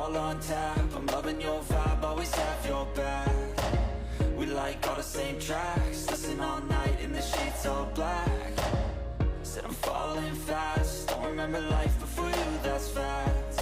all on tap. I'm loving your vibe, always have your back. We like all the same tracks, listen all night in the sheets all black. Said I'm falling fast, don't remember life before you, that's fact.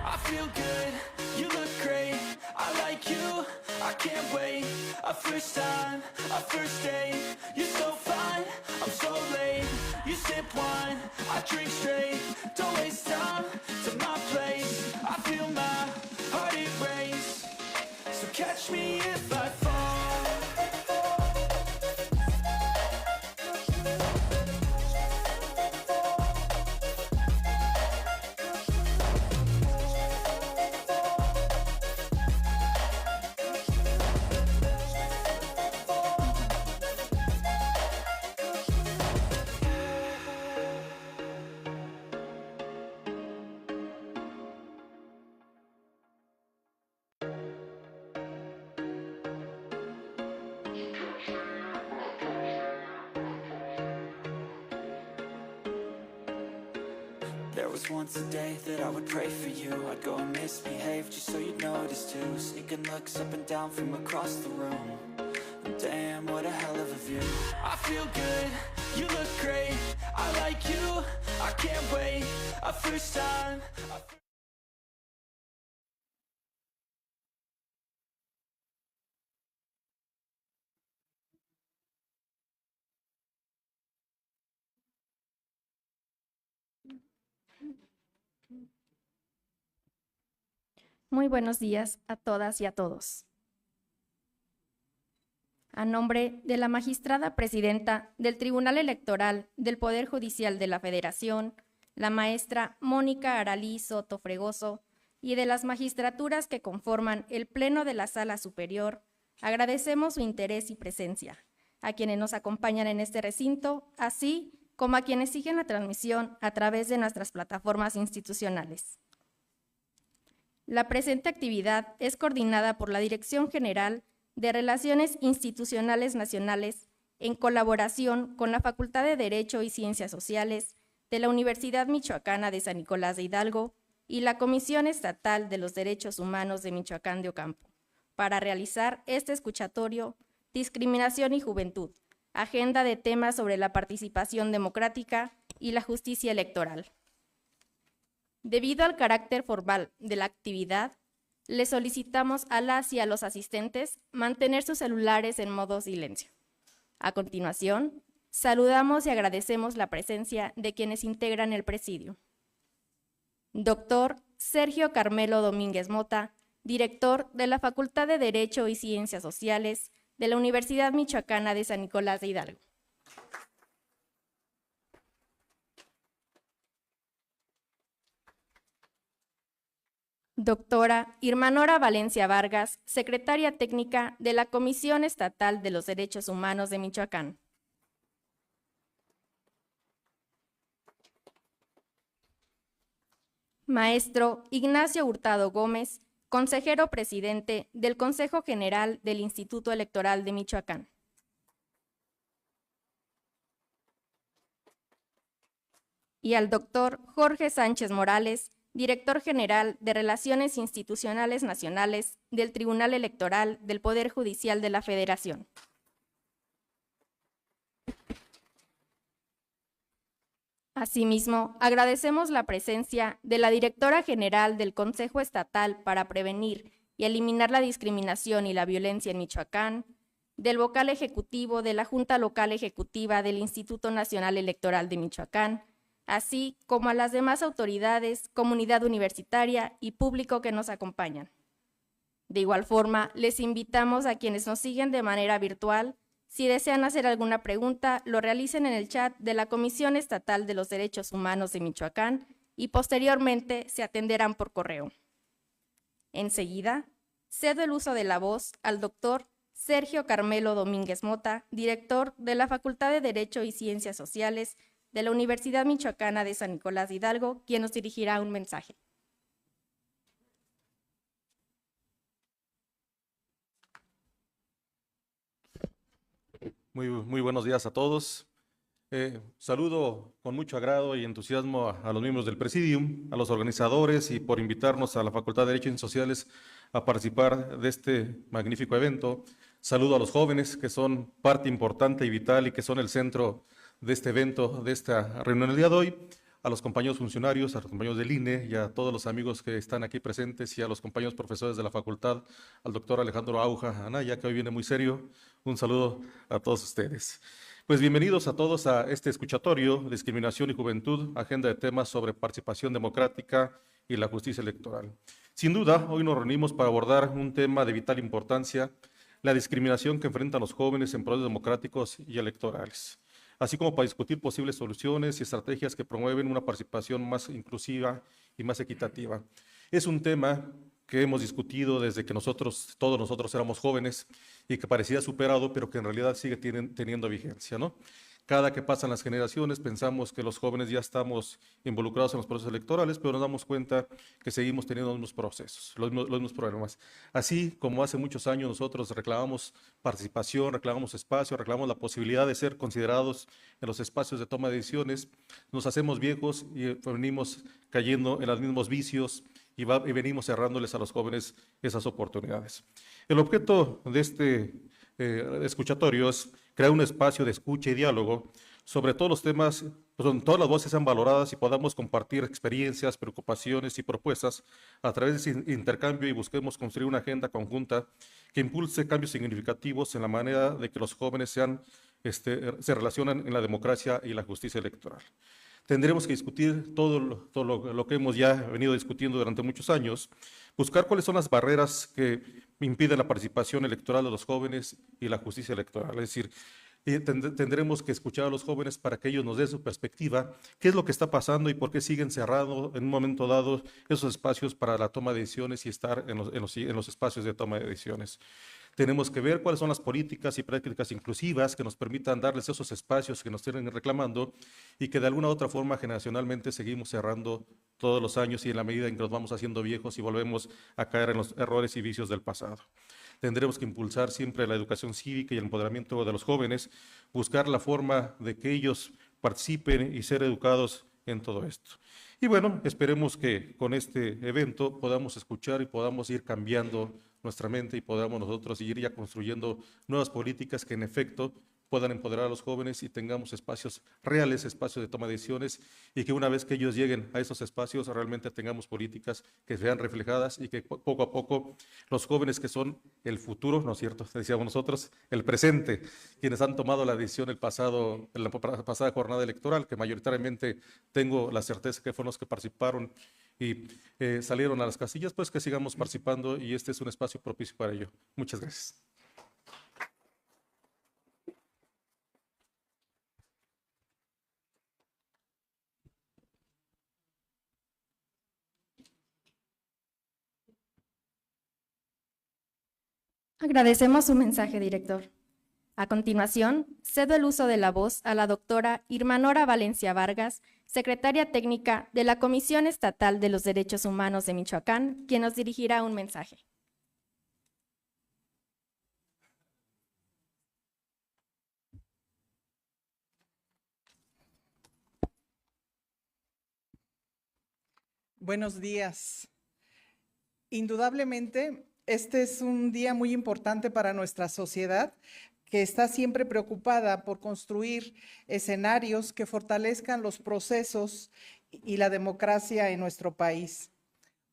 I feel good, you look great, I like you, I can't wait. A first time, a first date, you're so fine, I'm so late. You sip wine, I drink straight, don't waste time to my place. I feel my heart erase, so catch me if I fall. There was once a day that I would pray for you. I'd go and misbehave just so you'd notice too. Sneaking looks up and down from across the room. And damn, what a hell of a view. I feel good, you look great, I like you, I can't wait. A first time, Muy buenos días a todas y a todos. A nombre de la magistrada presidenta del Tribunal Electoral del Poder Judicial de la Federación, la maestra Mónica Aralí Soto Fregoso, y de las magistraturas que conforman el Pleno de la Sala Superior, agradecemos su interés y presencia, a quienes nos acompañan en este recinto, así como a quienes siguen la transmisión a través de nuestras plataformas institucionales. La presente actividad es coordinada por la Dirección General de Relaciones Institucionales Nacionales en colaboración con la Facultad de Derecho y Ciencias Sociales de la Universidad Michoacana de San Nicolás de Hidalgo y la Comisión Estatal de los Derechos Humanos de Michoacán de Ocampo, para realizar este escuchatorio Discriminación y Juventud, agenda de temas sobre la participación democrática y la justicia electoral. Debido al carácter formal de la actividad, le solicitamos a las y a los asistentes mantener sus celulares en modo silencio. A continuación, saludamos y agradecemos la presencia de quienes integran el presidio. Doctor Sergio Carmelo Domínguez Mota, director de la Facultad de Derecho y Ciencias Sociales de la Universidad Michoacana de San Nicolás de Hidalgo. Doctora Irma Nora Valencia Vargas, secretaria técnica de la Comisión Estatal de los Derechos Humanos de Michoacán. Maestro Ignacio Hurtado Gómez, consejero presidente del Consejo General del Instituto Electoral de Michoacán. Y al doctor Jorge Sánchez Morales, director general de Relaciones Institucionales Nacionales del Tribunal Electoral del Poder Judicial de la Federación. Asimismo, agradecemos la presencia de la directora general del Consejo Estatal para Prevenir y Eliminar la Discriminación y la Violencia en Michoacán, del vocal ejecutivo de la Junta Local Ejecutiva del Instituto Nacional Electoral de Michoacán, así como a las demás autoridades, comunidad universitaria y público que nos acompañan. De igual forma, les invitamos a quienes nos siguen de manera virtual, si desean hacer alguna pregunta, lo realicen en el chat de la Comisión Estatal de los Derechos Humanos de Michoacán y posteriormente se atenderán por correo. Enseguida, cedo el uso de la voz al doctor Sergio Carmelo Domínguez Mota, director de la Facultad de Derecho y Ciencias Sociales de la Universidad Michoacana de San Nicolás de Hidalgo, quien nos dirigirá un mensaje. Muy buenos días a todos. Saludo con mucho agrado y entusiasmo a los miembros del Presidium, a los organizadores y por invitarnos a la Facultad de Derecho y Sociales a participar de este magnífico evento. Saludo a los jóvenes que son parte importante y vital y que son el centro de este evento, de esta reunión el día de hoy. A los compañeros funcionarios, a los compañeros del INE y a todos los amigos que están aquí presentes y a los compañeros profesores de la facultad, al doctor Alejandro Auja Anaya, que hoy viene muy serio. Un saludo a todos ustedes. Pues bienvenidos a todos a este escuchatorio, Discriminación y Juventud, agenda de temas sobre participación democrática y la justicia electoral. Sin duda, hoy nos reunimos para abordar un tema de vital importancia, la discriminación que enfrentan los jóvenes en procesos democráticos y electorales, así como para discutir posibles soluciones y estrategias que promueven una participación más inclusiva y más equitativa. Es un tema que hemos discutido desde que todos nosotros éramos jóvenes y que parecía superado, pero que en realidad sigue teniendo vigencia, ¿no? Cada que pasan las generaciones pensamos que los jóvenes ya estamos involucrados en los procesos electorales, pero nos damos cuenta que seguimos teniendo los mismos procesos, los mismos problemas. Así como hace muchos años nosotros reclamamos participación, reclamamos espacio, reclamamos la posibilidad de ser considerados en los espacios de toma de decisiones, nos hacemos viejos y venimos cayendo en los mismos vicios y venimos cerrándoles a los jóvenes esas oportunidades. El objeto de este escuchatorio es crear un espacio de escucha y diálogo sobre todos los temas, donde todas las voces sean valoradas y podamos compartir experiencias, preocupaciones y propuestas a través de ese intercambio y busquemos construir una agenda conjunta que impulse cambios significativos en la manera de que los jóvenes se relacionan en la democracia y la justicia electoral. Tendremos que discutir todo lo que hemos ya venido discutiendo durante muchos años, buscar cuáles son las barreras que impiden la participación electoral de los jóvenes y la justicia electoral. Es decir, tendremos que escuchar a los jóvenes para que ellos nos den su perspectiva, qué es lo que está pasando y por qué siguen cerrando en un momento dado esos espacios para la toma de decisiones y estar en los espacios de toma de decisiones. Tenemos que ver cuáles son las políticas y prácticas inclusivas que nos permitan darles esos espacios que nos tienen reclamando y que de alguna u otra forma generacionalmente seguimos cerrando todos los años y en la medida en que nos vamos haciendo viejos y volvemos a caer en los errores y vicios del pasado. Tendremos que impulsar siempre la educación cívica y el empoderamiento de los jóvenes, buscar la forma de que ellos participen y ser educados en todo esto. Y bueno, esperemos que con este evento podamos escuchar y podamos ir cambiando nuestra mente y podamos nosotros ir ya construyendo nuevas políticas que en efecto puedan empoderar a los jóvenes y tengamos espacios reales, espacios de toma de decisiones y que una vez que ellos lleguen a esos espacios realmente tengamos políticas que sean reflejadas y que poco a poco los jóvenes que son el futuro, ¿no es cierto? Decíamos nosotros, el presente, quienes han tomado la decisión en la pasada jornada electoral, que mayoritariamente tengo la certeza que fueron los que participaron y salieron a las casillas, pues que sigamos participando y este es un espacio propicio para ello. Muchas gracias. Agradecemos su mensaje, director. A continuación, cedo el uso de la voz a la doctora Irma Nora Valencia Vargas, secretaria técnica de la Comisión Estatal de los Derechos Humanos de Michoacán, quien nos dirigirá un mensaje. Buenos días. Indudablemente, este es un día muy importante para nuestra sociedad, que está siempre preocupada por construir escenarios que fortalezcan los procesos y la democracia en nuestro país.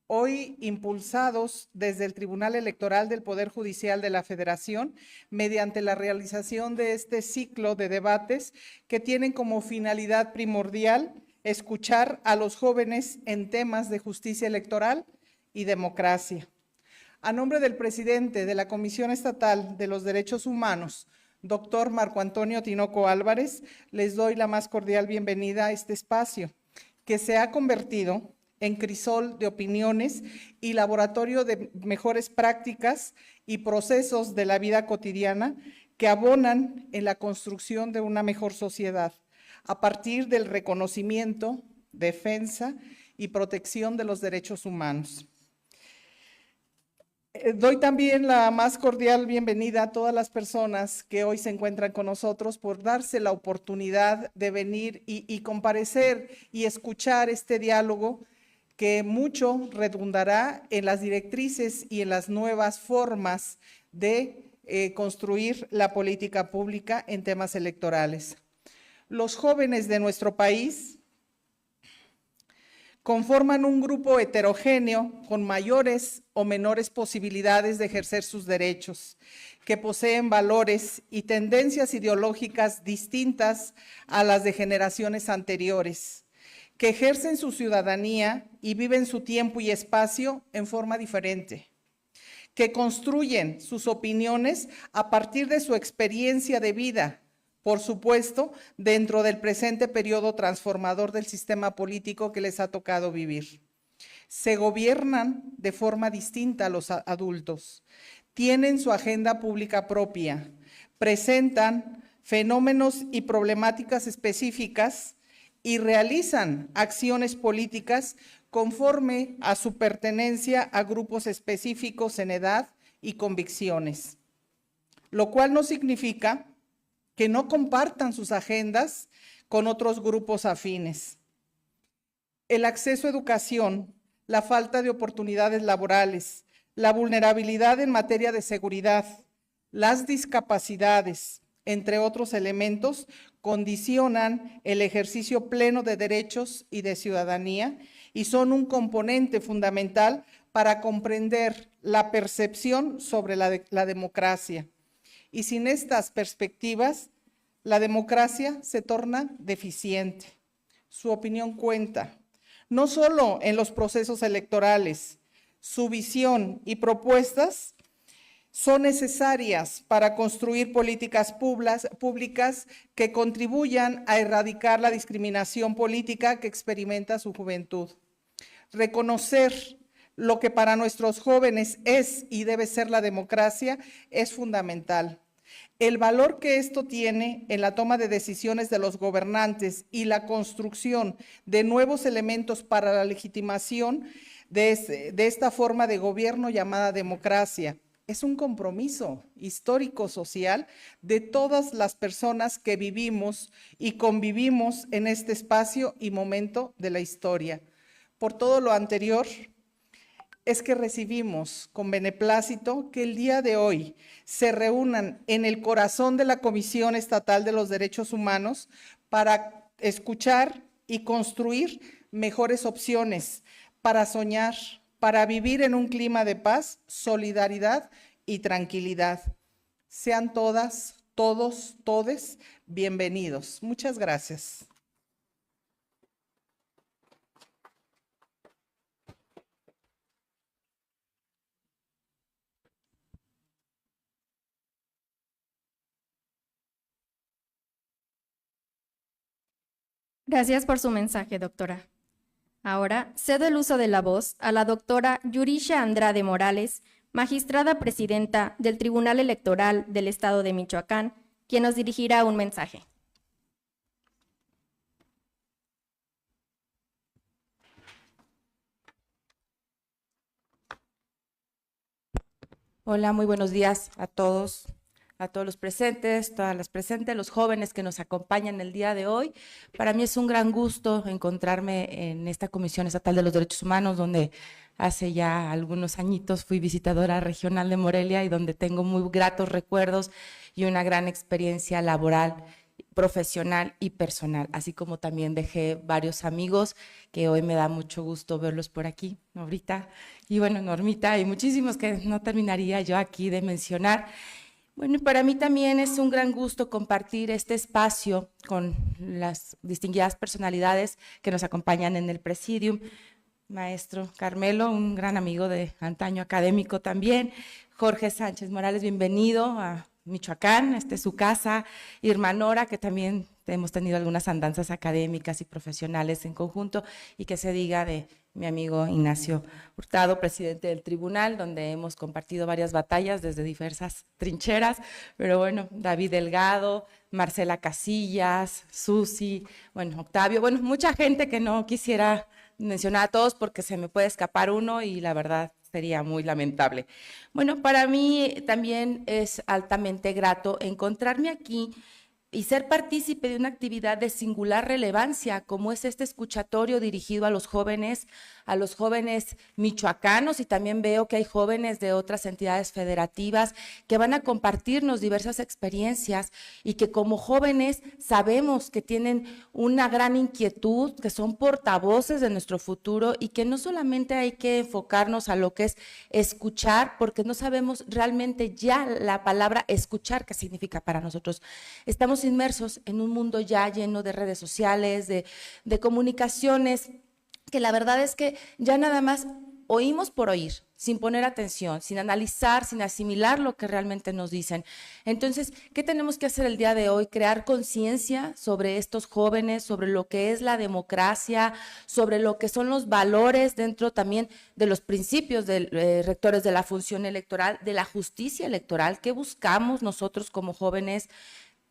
Hoy, impulsados desde el Tribunal Electoral del Poder Judicial de la Federación, mediante la realización de este ciclo de debates que tienen como finalidad primordial escuchar a los jóvenes en temas de justicia electoral y democracia. A nombre del presidente de la Comisión Estatal de los Derechos Humanos, doctor Marco Antonio Tinoco Álvarez, les doy la más cordial bienvenida a este espacio, que se ha convertido en crisol de opiniones y laboratorio de mejores prácticas y procesos de la vida cotidiana que abonan en la construcción de una mejor sociedad, a partir del reconocimiento, defensa y protección de los derechos humanos. Doy también la más cordial bienvenida a todas las personas que hoy se encuentran con nosotros por darse la oportunidad de venir y comparecer y escuchar este diálogo que mucho redundará en las directrices y en las nuevas formas de construir la política pública en temas electorales. Los jóvenes de nuestro país conforman un grupo heterogéneo con mayores o menores posibilidades de ejercer sus derechos, que poseen valores y tendencias ideológicas distintas a las de generaciones anteriores, que ejercen su ciudadanía y viven su tiempo y espacio en forma diferente, que construyen sus opiniones a partir de su experiencia de vida, por supuesto, dentro del presente periodo transformador del sistema político que les ha tocado vivir. Se gobiernan de forma distinta a los adultos, tienen su agenda pública propia, presentan fenómenos y problemáticas específicas y realizan acciones políticas conforme a su pertenencia a grupos específicos en edad y convicciones, lo cual no significa que no compartan sus agendas con otros grupos afines. El acceso a educación, la falta de oportunidades laborales, la vulnerabilidad en materia de seguridad, las discapacidades, entre otros elementos, condicionan el ejercicio pleno de derechos y de ciudadanía y son un componente fundamental para comprender la percepción sobre la democracia. Y sin estas perspectivas, la democracia se torna deficiente. Su opinión cuenta, no solo en los procesos electorales, su visión y propuestas son necesarias para construir políticas públicas que contribuyan a erradicar la discriminación política que experimenta su juventud. Reconocer lo que para nuestros jóvenes es y debe ser la democracia es fundamental. El valor que esto tiene en la toma de decisiones de los gobernantes y la construcción de nuevos elementos para la legitimación de esta forma de gobierno llamada democracia es un compromiso histórico-social de todas las personas que vivimos y convivimos en este espacio y momento de la historia. Por todo lo anterior, es que recibimos con beneplácito que el día de hoy se reúnan en el corazón de la Comisión Estatal de los Derechos Humanos para escuchar y construir mejores opciones, para soñar, para vivir en un clima de paz, solidaridad y tranquilidad. Sean todas, todos, todes bienvenidos. Muchas gracias. Gracias por su mensaje, doctora. Ahora cedo el uso de la voz a la doctora Yurisha Andrade Morales, magistrada presidenta del Tribunal Electoral del Estado de Michoacán, quien nos dirigirá un mensaje. Hola, muy buenos días a todos los presentes, todas las presentes, los jóvenes que nos acompañan el día de hoy. Para mí es un gran gusto encontrarme en esta Comisión Estatal de los Derechos Humanos, donde hace ya algunos añitos fui visitadora regional de Morelia y donde tengo muy gratos recuerdos y una gran experiencia laboral, profesional y personal, así como también dejé varios amigos que hoy me da mucho gusto verlos por aquí, Norita, y bueno, Normita, y muchísimos que no terminaría yo aquí de mencionar. Bueno, y para mí también es un gran gusto compartir este espacio con las distinguidas personalidades que nos acompañan en el Presidium. Maestro Carmelo, un gran amigo de antaño académico también. Jorge Sánchez Morales, bienvenido a Michoacán, esta es su casa. Irma Nora, que también hemos tenido algunas andanzas académicas y profesionales en conjunto, y que se diga de mi amigo Ignacio Hurtado, presidente del tribunal, donde hemos compartido varias batallas desde diversas trincheras, pero bueno, David Delgado, Marcela Casillas, Susi, bueno, Octavio, bueno, mucha gente que no quisiera mencionar a todos porque se me puede escapar uno y la verdad sería muy lamentable. Bueno, para mí también es altamente grato encontrarme aquí y ser partícipe de una actividad de singular relevancia, como es este escuchatorio dirigido a los jóvenes michoacanos, y también veo que hay jóvenes de otras entidades federativas que van a compartirnos diversas experiencias y que como jóvenes sabemos que tienen una gran inquietud, que son portavoces de nuestro futuro y que no solamente hay que enfocarnos a lo que es escuchar, porque no sabemos realmente ya la palabra escuchar qué significa para nosotros. Estamos inmersos en un mundo ya lleno de redes sociales, de comunicaciones, que la verdad es que ya nada más oímos por oír, sin poner atención, sin analizar, sin asimilar lo que realmente nos dicen. Entonces, ¿qué tenemos que hacer el día de hoy? Crear conciencia sobre estos jóvenes, sobre lo que es la democracia, sobre lo que son los valores dentro también de los principios rectores de la función electoral, de la justicia electoral. ¿Qué buscamos nosotros como jóvenes?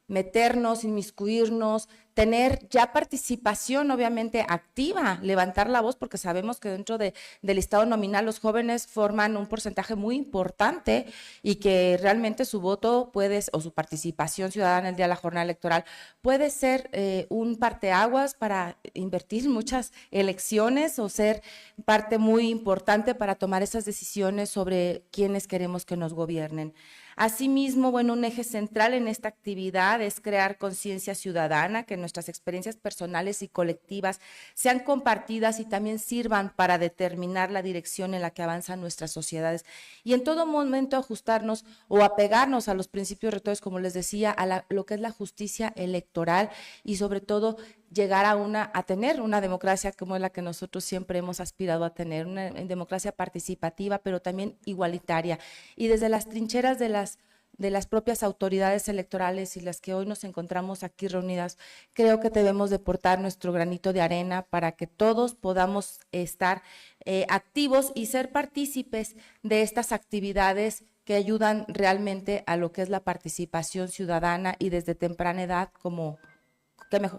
Meternos, inmiscuirnos, tener ya participación obviamente activa, levantar la voz, porque sabemos que dentro del listado nominal los jóvenes forman un porcentaje muy importante y que realmente su voto o su participación ciudadana el día de la jornada electoral puede ser un parteaguas para invertir muchas elecciones o ser parte muy importante para tomar esas decisiones sobre quiénes queremos que nos gobiernen. Asimismo, bueno, un eje central en esta actividad es crear conciencia ciudadana, que nuestras experiencias personales y colectivas sean compartidas y también sirvan para determinar la dirección en la que avanzan nuestras sociedades y en todo momento ajustarnos o apegarnos a los principios rectores, como les decía, a lo que es la justicia electoral y sobre todo llegar a tener una democracia como es la que nosotros siempre hemos aspirado a tener, una democracia participativa, pero también igualitaria. Y desde las trincheras de las propias autoridades electorales y las que hoy nos encontramos aquí reunidas, creo que debemos de portar nuestro granito de arena para que todos podamos estar activos y ser partícipes de estas actividades que ayudan realmente a lo que es la participación ciudadana y desde temprana edad como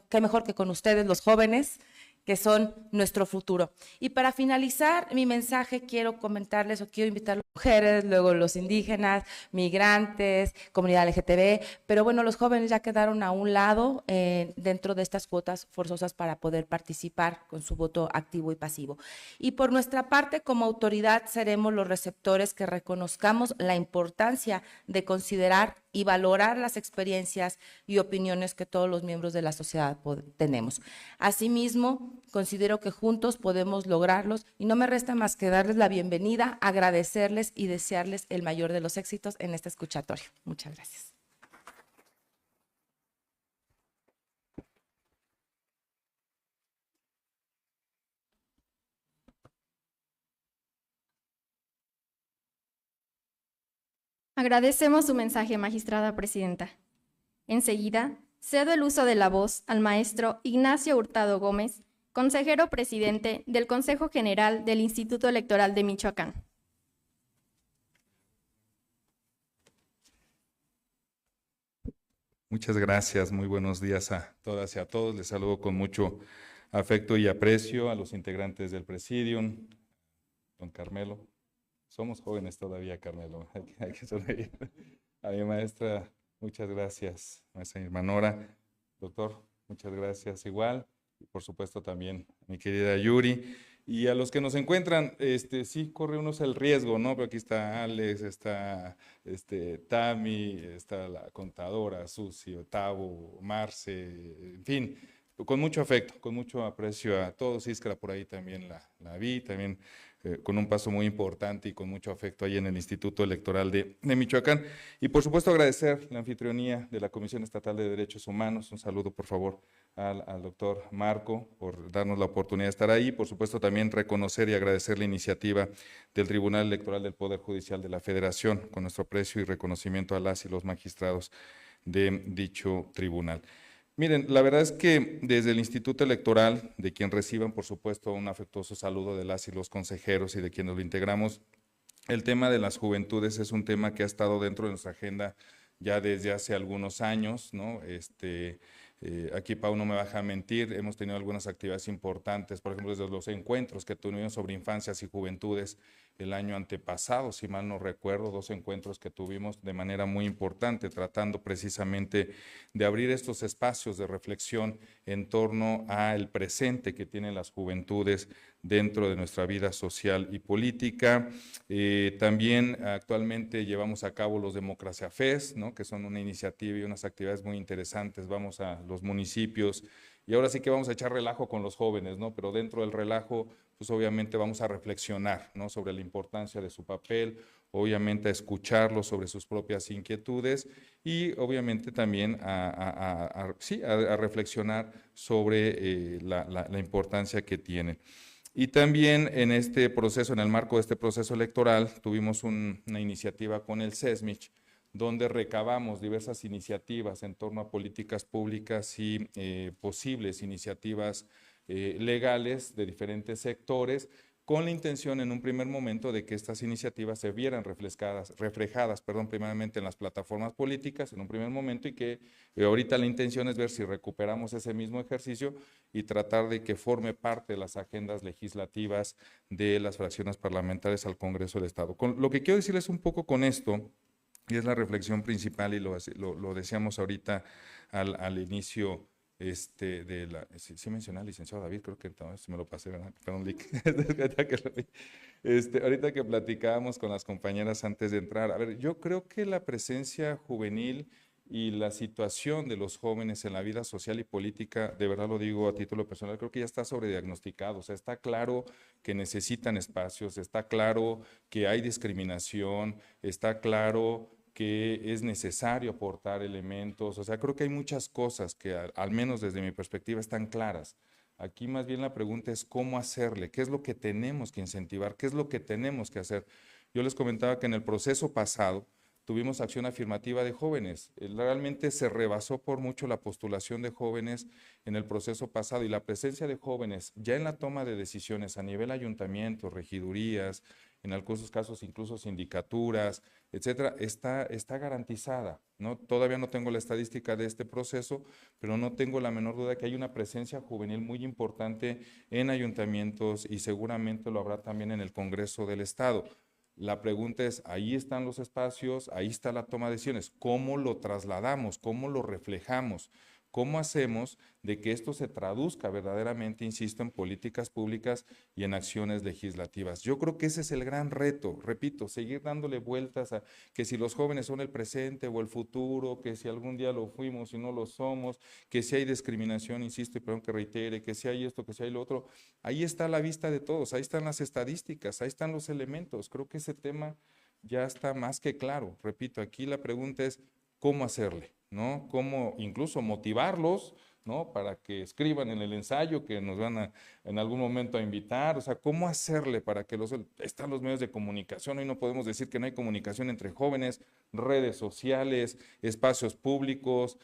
qué mejor que con ustedes, los jóvenes, que son nuestro futuro. Y para finalizar mi mensaje, quiero comentarles o quiero invitar a las mujeres, luego los indígenas, migrantes, comunidad LGTB, pero bueno, los jóvenes ya quedaron a un lado dentro de estas cuotas forzosas para poder participar con su voto activo y pasivo. Y por nuestra parte, como autoridad, seremos los receptores que reconozcamos la importancia de considerar y valorar las experiencias y opiniones que todos los miembros de la sociedad tenemos. Asimismo, considero que juntos podemos lograrlos y no me resta más que darles la bienvenida, agradecerles y desearles el mayor de los éxitos en este escuchatorio. Muchas gracias. Agradecemos su mensaje, magistrada presidenta. Enseguida, cedo el uso de la voz al maestro Ignacio Hurtado Gómez, consejero presidente del Consejo General del Instituto Electoral de Michoacán. Muchas gracias, muy buenos días a todas y a todos. Les saludo con mucho afecto y aprecio a los integrantes del Presidium, don Carmelo. Somos jóvenes todavía, Carmelo, hay que sonreír. A mi maestra, muchas gracias, maestra Irma Nora. Doctor, muchas gracias igual. Y por supuesto también a mi querida Yuri. Y a los que nos encuentran, sí corre uno el riesgo, ¿no? Pero aquí está Alex, está Tami, está la contadora, Susi, Otavo, Marce, en fin, con mucho afecto, con mucho aprecio a todos. Iskra por ahí también la vi, también con un paso muy importante y con mucho afecto ahí en el Instituto Electoral de Michoacán. Y por supuesto agradecer la anfitrionía de la Comisión Estatal de Derechos Humanos. Un saludo por favor al doctor Marco por darnos la oportunidad de estar ahí. Por supuesto también reconocer y agradecer la iniciativa del Tribunal Electoral del Poder Judicial de la Federación, con nuestro aprecio y reconocimiento a las y los magistrados de dicho tribunal. Miren, la verdad es que desde el Instituto Electoral, de quien reciban, por supuesto, un afectuoso saludo de las y los consejeros y de quienes lo integramos, el tema de las juventudes es un tema que ha estado dentro de nuestra agenda ya desde hace algunos años, ¿no? Aquí Pau no me va a dejar mentir, hemos tenido algunas actividades importantes, por ejemplo, desde los encuentros que tuvimos sobre infancias y juventudes, el año antepasado, si mal no recuerdo, 2 encuentros que tuvimos de manera muy importante, tratando precisamente de abrir estos espacios de reflexión en torno al presente que tienen las juventudes dentro de nuestra vida social y política. También actualmente llevamos a cabo los Democracia Fest, ¿no?, que son una iniciativa y unas actividades muy interesantes. Vamos a los municipios y ahora sí que vamos a echar relajo con los jóvenes, ¿no? Pero dentro del relajo, pues obviamente vamos a reflexionar, ¿no?, sobre la importancia de su papel, obviamente a escucharlos sobre sus propias inquietudes y obviamente también a reflexionar sobre la importancia que tienen. Y también en este proceso, en el marco de este proceso electoral, tuvimos una iniciativa con el SESMIC, donde recabamos diversas iniciativas en torno a políticas públicas y posibles iniciativas legales de diferentes sectores, con la intención en un primer momento de que estas iniciativas se vieran reflejadas, primeramente en las plataformas políticas en un primer momento, y que ahorita la intención es ver si recuperamos ese mismo ejercicio y tratar de que forme parte de las agendas legislativas de las fracciones parlamentarias al Congreso del Estado. Lo que quiero decirles un poco con esto, y es la reflexión principal, y lo decíamos ahorita al inicio, sí mencioné al licenciado David, creo que entonces me lo pasé, ¿verdad? Perdón, Lick. Ahorita que platicábamos con las compañeras antes de entrar, a ver, yo creo que la presencia juvenil y la situación de los jóvenes en la vida social y política, de verdad lo digo a título personal, creo que ya está sobrediagnosticado. O sea, está claro que necesitan espacios, está claro que hay discriminación, está claro que es necesario aportar elementos. O sea, creo que hay muchas cosas que, al menos desde mi perspectiva, están claras. Aquí más bien la pregunta es cómo hacerle, qué es lo que tenemos que incentivar, qué es lo que tenemos que hacer. Yo les comentaba que en el proceso pasado tuvimos acción afirmativa de jóvenes. Realmente se rebasó por mucho la postulación de jóvenes en el proceso pasado, y la presencia de jóvenes ya en la toma de decisiones a nivel ayuntamientos, regidurías, en algunos casos incluso sindicaturas, etcétera, está garantizada, ¿no? Todavía no tengo la estadística de este proceso, pero no tengo la menor duda que hay una presencia juvenil muy importante en ayuntamientos, y seguramente lo habrá también en el Congreso del Estado. La pregunta es, ahí están los espacios, ahí está la toma de decisiones. ¿Cómo lo trasladamos? ¿Cómo lo reflejamos? ¿Cómo hacemos de que esto se traduzca verdaderamente, insisto, en políticas públicas y en acciones legislativas? Yo creo que ese es el gran reto, repito, seguir dándole vueltas a que si los jóvenes son el presente o el futuro, que si algún día lo fuimos y no lo somos, que si hay discriminación, insisto, y perdón que reitere, que si hay esto, que si hay lo otro. Ahí está la vista de todos, ahí están las estadísticas, ahí están los elementos. Creo que ese tema ya está más que claro. Repito, aquí la pregunta es cómo hacerle, ¿no? Cómo incluso motivarlos, ¿no?, para que escriban en el ensayo que nos van en algún momento a invitar. O sea, cómo hacerle para que están los medios de comunicación. Hoy no podemos decir que no hay comunicación entre jóvenes, redes sociales, espacios públicos,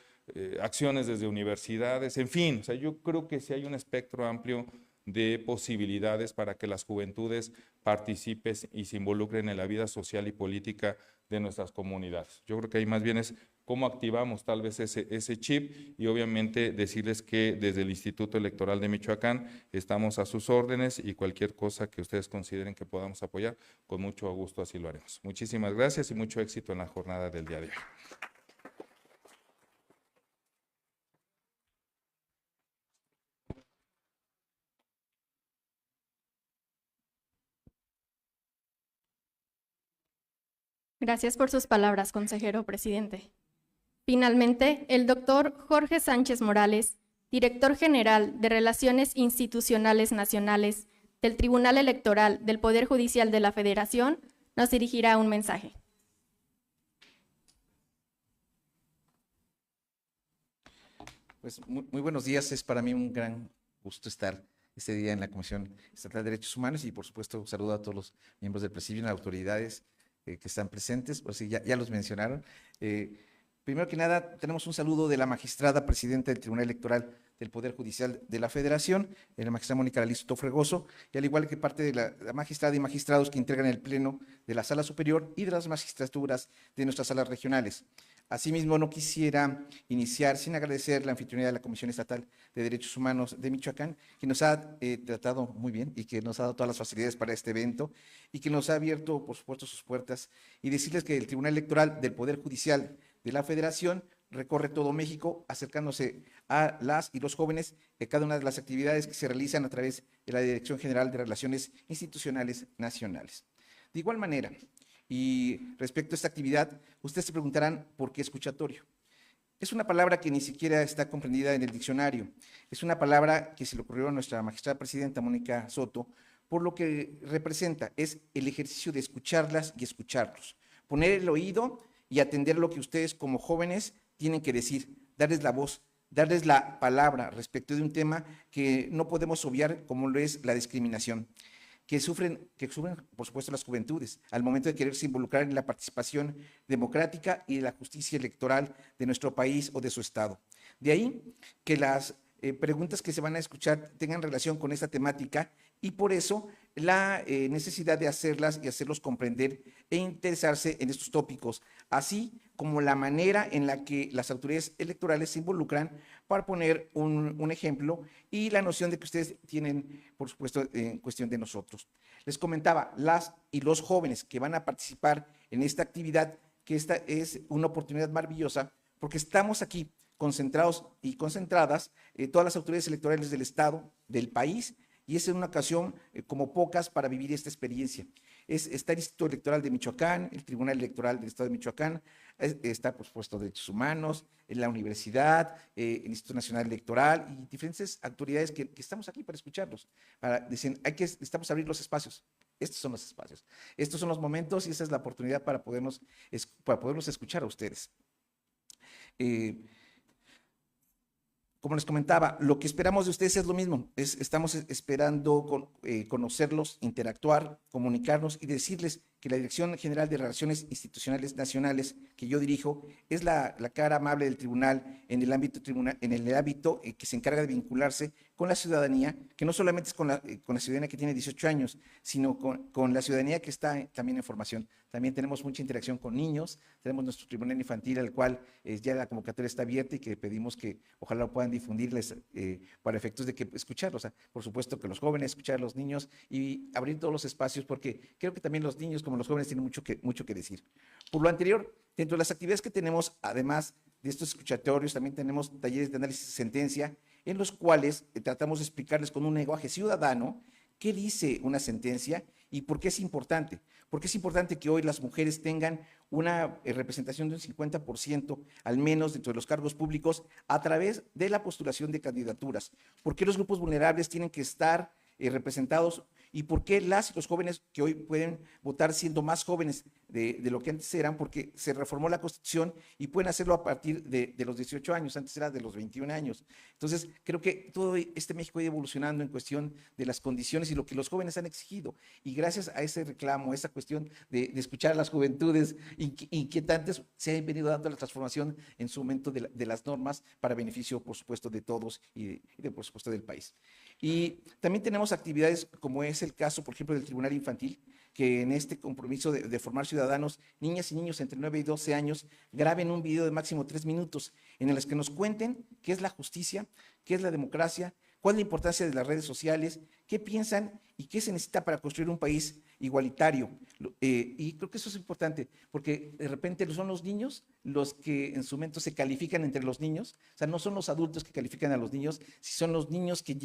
acciones desde universidades, en fin. O sea, yo creo que sí hay un espectro amplio de posibilidades para que las juventudes participen y se involucren en la vida social y política de nuestras comunidades. Yo creo que ahí más bien es cómo activamos tal vez ese chip, y obviamente decirles que desde el Instituto Electoral de Michoacán estamos a sus órdenes, y cualquier cosa que ustedes consideren que podamos apoyar, con mucho gusto así lo haremos. Muchísimas gracias y mucho éxito en la jornada del día de hoy. Gracias por sus palabras, consejero presidente. Finalmente, el doctor Jorge Sánchez Morales, director general de Relaciones Institucionales Nacionales del Tribunal Electoral del Poder Judicial de la Federación, nos dirigirá un mensaje. Pues muy buenos días. Es para mí un gran gusto estar este día en la Comisión Estatal de Derechos Humanos, y por supuesto saludo a todos los miembros del Presidium, autoridades que están presentes, por si ya los mencionaron. Primero que nada, tenemos un saludo de la magistrada presidenta del Tribunal Electoral del Poder Judicial de la Federación, la magistrada Mónica Aralí Soto Fregoso, y al igual que parte de la magistrada y magistrados que integran el Pleno de la Sala Superior y de las magistraturas de nuestras salas regionales. Asimismo, no quisiera iniciar sin agradecer la anfitrionía de la Comisión Estatal de Derechos Humanos de Michoacán, que nos ha tratado muy bien y que nos ha dado todas las facilidades para este evento y que nos ha abierto, por supuesto, sus puertas, y decirles que el Tribunal Electoral del Poder Judicial de la Federación recorre todo México, acercándose a las y los jóvenes de cada una de las actividades que se realizan a través de la Dirección General de Relaciones Institucionales Nacionales. De igual manera, y respecto a esta actividad, ustedes se preguntarán por qué escuchatorio. Es una palabra que ni siquiera está comprendida en el diccionario. Es una palabra que se le ocurrió a nuestra magistrada presidenta Mónica Soto, por lo que representa, es el ejercicio de escucharlas y escucharlos, poner el oído y atender lo que ustedes como jóvenes tienen que decir, darles la voz, darles la palabra respecto de un tema que no podemos obviar, como lo es la discriminación, que sufren, por supuesto, las juventudes al momento de quererse involucrar en la participación democrática y de la justicia electoral de nuestro país o de su estado. De ahí que las preguntas que se van a escuchar tengan relación con esta temática, y por eso la necesidad de hacerlas y hacerlos comprender e interesarse en estos tópicos, así como la manera en la que las autoridades electorales se involucran, para poner un ejemplo, y la noción de que ustedes tienen, por supuesto, en cuestión de nosotros. Les comentaba, las y los jóvenes que van a participar en esta actividad, que esta es una oportunidad maravillosa, porque estamos aquí concentrados y concentradas todas las autoridades electorales del Estado, del país, y es en una ocasión como pocas para vivir esta experiencia. Está el Instituto Electoral de Michoacán, el Tribunal Electoral del Estado de Michoacán, está, por supuesto, Derechos Humanos, la Universidad, el Instituto Nacional Electoral y diferentes autoridades que estamos aquí para escucharlos. Dicen, necesitamos abrir los espacios. Estos son los espacios, estos son los momentos, y esa es la oportunidad para poderlos escuchar a ustedes. Como les comentaba, lo que esperamos de ustedes es lo mismo. Estamos esperando conocerlos, interactuar, comunicarnos y decirles que la Dirección General de Relaciones Institucionales Nacionales, que yo dirijo, es la cara amable del tribunal en el ámbito que se encarga de vincularse con la ciudadanía, que no solamente es con la ciudadanía que tiene 18 años, sino con la ciudadanía que está también en formación. También tenemos mucha interacción con niños, tenemos nuestro tribunal infantil, al cual ya la convocatoria está abierta y que pedimos que ojalá lo puedan difundirles para efectos de que escucharlos. O sea, por supuesto que los jóvenes, escuchar a los niños y abrir todos los espacios, porque creo que también los niños como los jóvenes tienen mucho que decir. Por lo anterior, dentro de las actividades que tenemos, además de estos escuchatorios, también tenemos talleres de análisis de sentencia, en los cuales tratamos de explicarles con un lenguaje ciudadano qué dice una sentencia y por qué es importante. Porque es importante que hoy las mujeres tengan una representación de un 50% al menos dentro de los cargos públicos a través de la postulación de candidaturas. ¿Por qué los grupos vulnerables tienen que estar representados? ¿Y por qué las y los jóvenes que hoy pueden votar siendo más jóvenes de lo que antes eran? Porque se reformó la Constitución y pueden hacerlo a partir de los 18 años, antes era de los 21 años. Entonces, creo que todo este México ha ido evolucionando en cuestión de las condiciones y lo que los jóvenes han exigido. Y gracias a ese reclamo, a esa cuestión de escuchar a las juventudes inquietantes, se ha venido dando la transformación en su momento de las normas para beneficio, por supuesto, de todos y por supuesto, del país. Y también tenemos actividades como es el caso, por ejemplo, del Tribunal Infantil, que en este compromiso de formar ciudadanos, niñas y niños entre 9 y 12 años, graben un video de máximo 3 minutos en el que nos cuenten qué es la justicia, qué es la democracia, cuál es la importancia de las redes sociales, qué piensan y qué se necesita para construir un país igualitario. Y creo que eso es importante, porque de repente son los niños los que en su momento se califican entre los niños. O sea, no son los adultos que califican a los niños, si son los niños que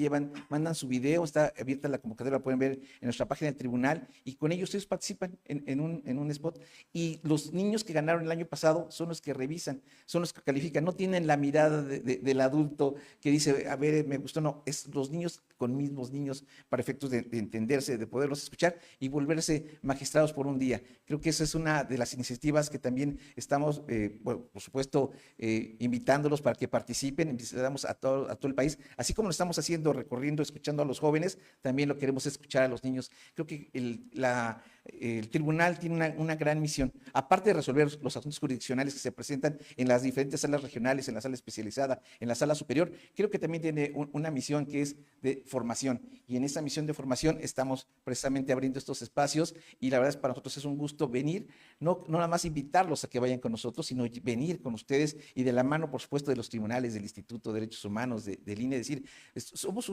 mandan su video. Está abierta la convocatoria, la pueden ver en nuestra página del tribunal, y con ellos participan en un spot. Y los niños que ganaron el año pasado son los que revisan, son los que califican. No tienen la mirada del adulto que dice, a ver, me gustó. No, es los niños con mismos niños para efectos de entenderse, de poderlos escuchar y volverse magistrados por un día. Creo que esa es una de las iniciativas que también estamos, por supuesto, invitándolos para que participen. Invitamos a todo el país, así como lo estamos haciendo, recorriendo, escuchando a los jóvenes, también lo queremos escuchar a los niños. Creo que la el tribunal tiene una gran misión, aparte de resolver los asuntos jurisdiccionales que se presentan en las diferentes salas regionales, en la sala especializada, en la sala superior, creo que también tiene una misión que es de formación. Y en esa misión de formación estamos precisamente abriendo estos espacios y la verdad es para nosotros es un gusto venir, no nada más invitarlos a que vayan con nosotros, sino venir con ustedes y de la mano, por supuesto, de los tribunales, del Instituto de Derechos Humanos, del INE, decir, estamos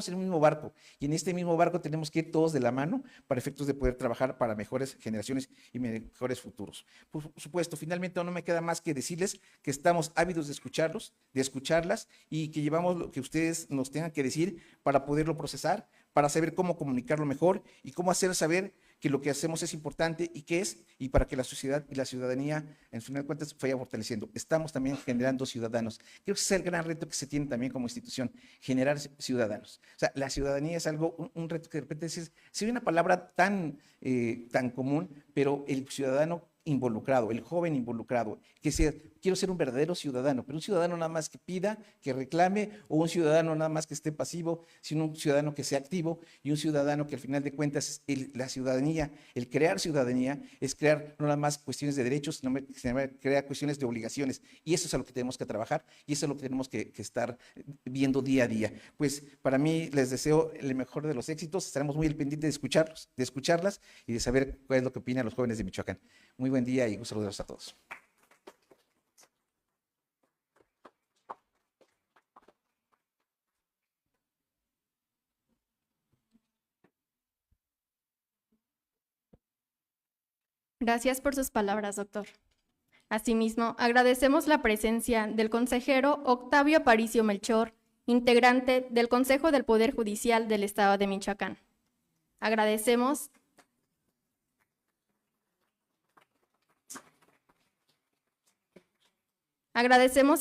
en un mismo barco y en este mismo barco tenemos que ir todos de la mano para efectos de poder trabajar para mejores generaciones y mejores futuros. Por supuesto, finalmente no me queda más que decirles que estamos ávidos de escucharlos, de escucharlas y que llevamos lo que ustedes nos tengan que decir para poderlo procesar, para saber cómo comunicarlo mejor y cómo hacer saber que lo que hacemos es importante y para que la sociedad y la ciudadanía, en final de cuentas, vaya fortaleciendo. Estamos también generando ciudadanos. Creo que ese es el gran reto que se tiene también como institución, generar ciudadanos. O sea, la ciudadanía es algo, un reto que de repente se ve una palabra tan común, pero el ciudadano involucrado, el joven involucrado, que sea, quiero ser un verdadero ciudadano, pero un ciudadano nada más que pida, que reclame, o un ciudadano nada más que esté pasivo, sino un ciudadano que sea activo y un ciudadano que al final de cuentas la ciudadanía, el crear ciudadanía es crear no nada más cuestiones de derechos, sino crear cuestiones de obligaciones y eso es a lo que tenemos que trabajar y eso es lo que tenemos que estar viendo día a día. Pues para mí les deseo el mejor de los éxitos, estaremos muy al pendiente de escucharlas y de saber cuál es lo que opinan los jóvenes de Michoacán. Muy buen día y un saludo a todos. Gracias por sus palabras, doctor. Asimismo, agradecemos la presencia del consejero Octavio Aparicio Melchor, integrante del Consejo del Poder Judicial del Estado de Michoacán. Agradecemos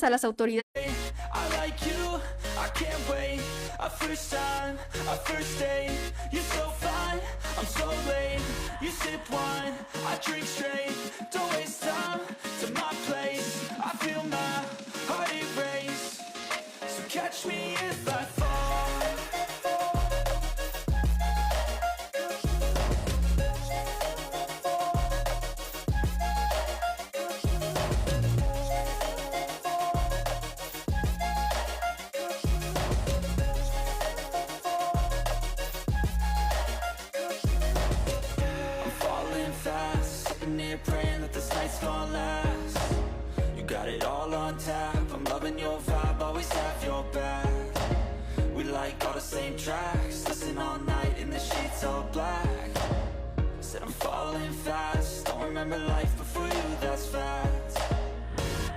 a las autoridades. I like you, I can't wait. Our first time, our first date. You're so fine, I'm so late. You sip wine, I drink straight. Don't waste time to my place. I feel my heart erase. So catch me if I fall. Praying that this night's gonna last. You got it all on tap. I'm loving your vibe, always have your back. We like all the same tracks. Listen all night in the sheets all black. Said I'm falling fast. Don't remember life before you, that's fact.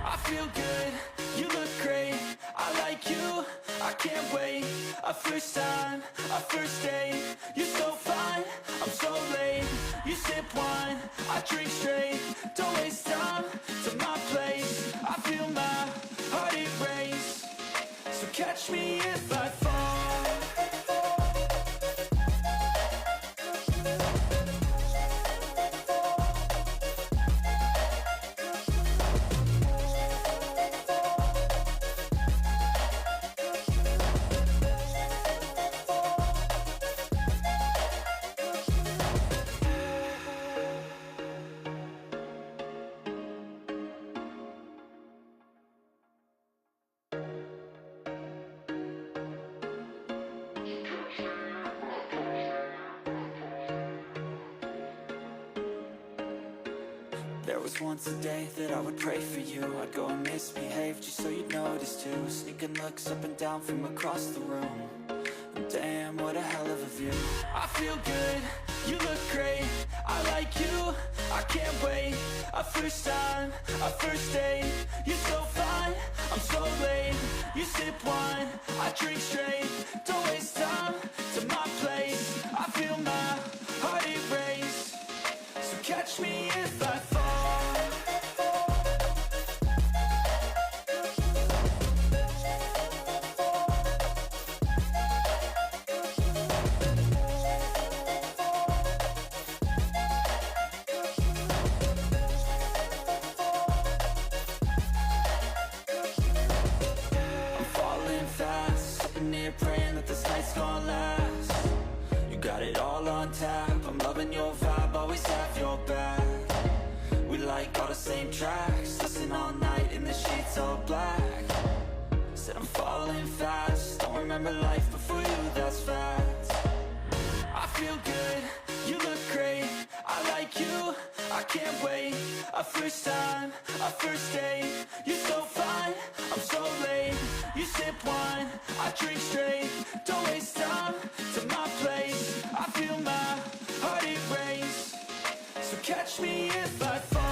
I feel good, you look great. I like you, I can't wait. Our first time, our first date. You're so fine, I'm so late. You sip wine, I drink straight. Don't waste time to my place. I feel my heart erase. So catch me if I fall. There was once a day that I would pray for you. I'd go and misbehave just so you'd notice too. Sneaking looks up and down from across the room. And damn, what a hell of a view. I feel good, you look great. I like you, I can't wait. Our first time, our first date. You're so fine, I'm so late. You sip wine, I drink straight. Don't waste time to my place. I feel my heart erase. So catch me if I fall. Praying that this night's gonna last. You got it all on tap. I'm loving your vibe. always have your back. We like all the same tracks, listen all night in the sheets all black. Said I'm falling fast, don't remember life before you, that's fact. I feel good, you look great, I like you, I can't wait. A first time, a first date, you're so fine, I'm so late. You sip wine, I drink straight, don't waste time to my place. I feel my heart erase, so catch me if I fall.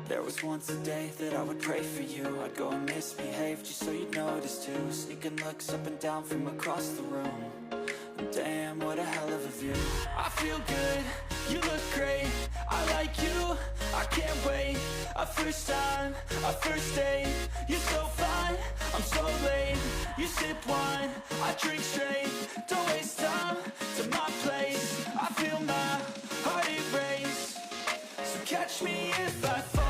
There was once a day that I would pray for you. I'd go and misbehave just so you'd notice too. Sneaking looks up and down from across the room. And damn, what a hell of a view. I feel good, you look great, I like you, I can't wait. A first time, a first date, you're so fine, I'm so late. You sip wine, I drink straight, don't waste time to my place. I feel my heart erase, so catch me if I fall.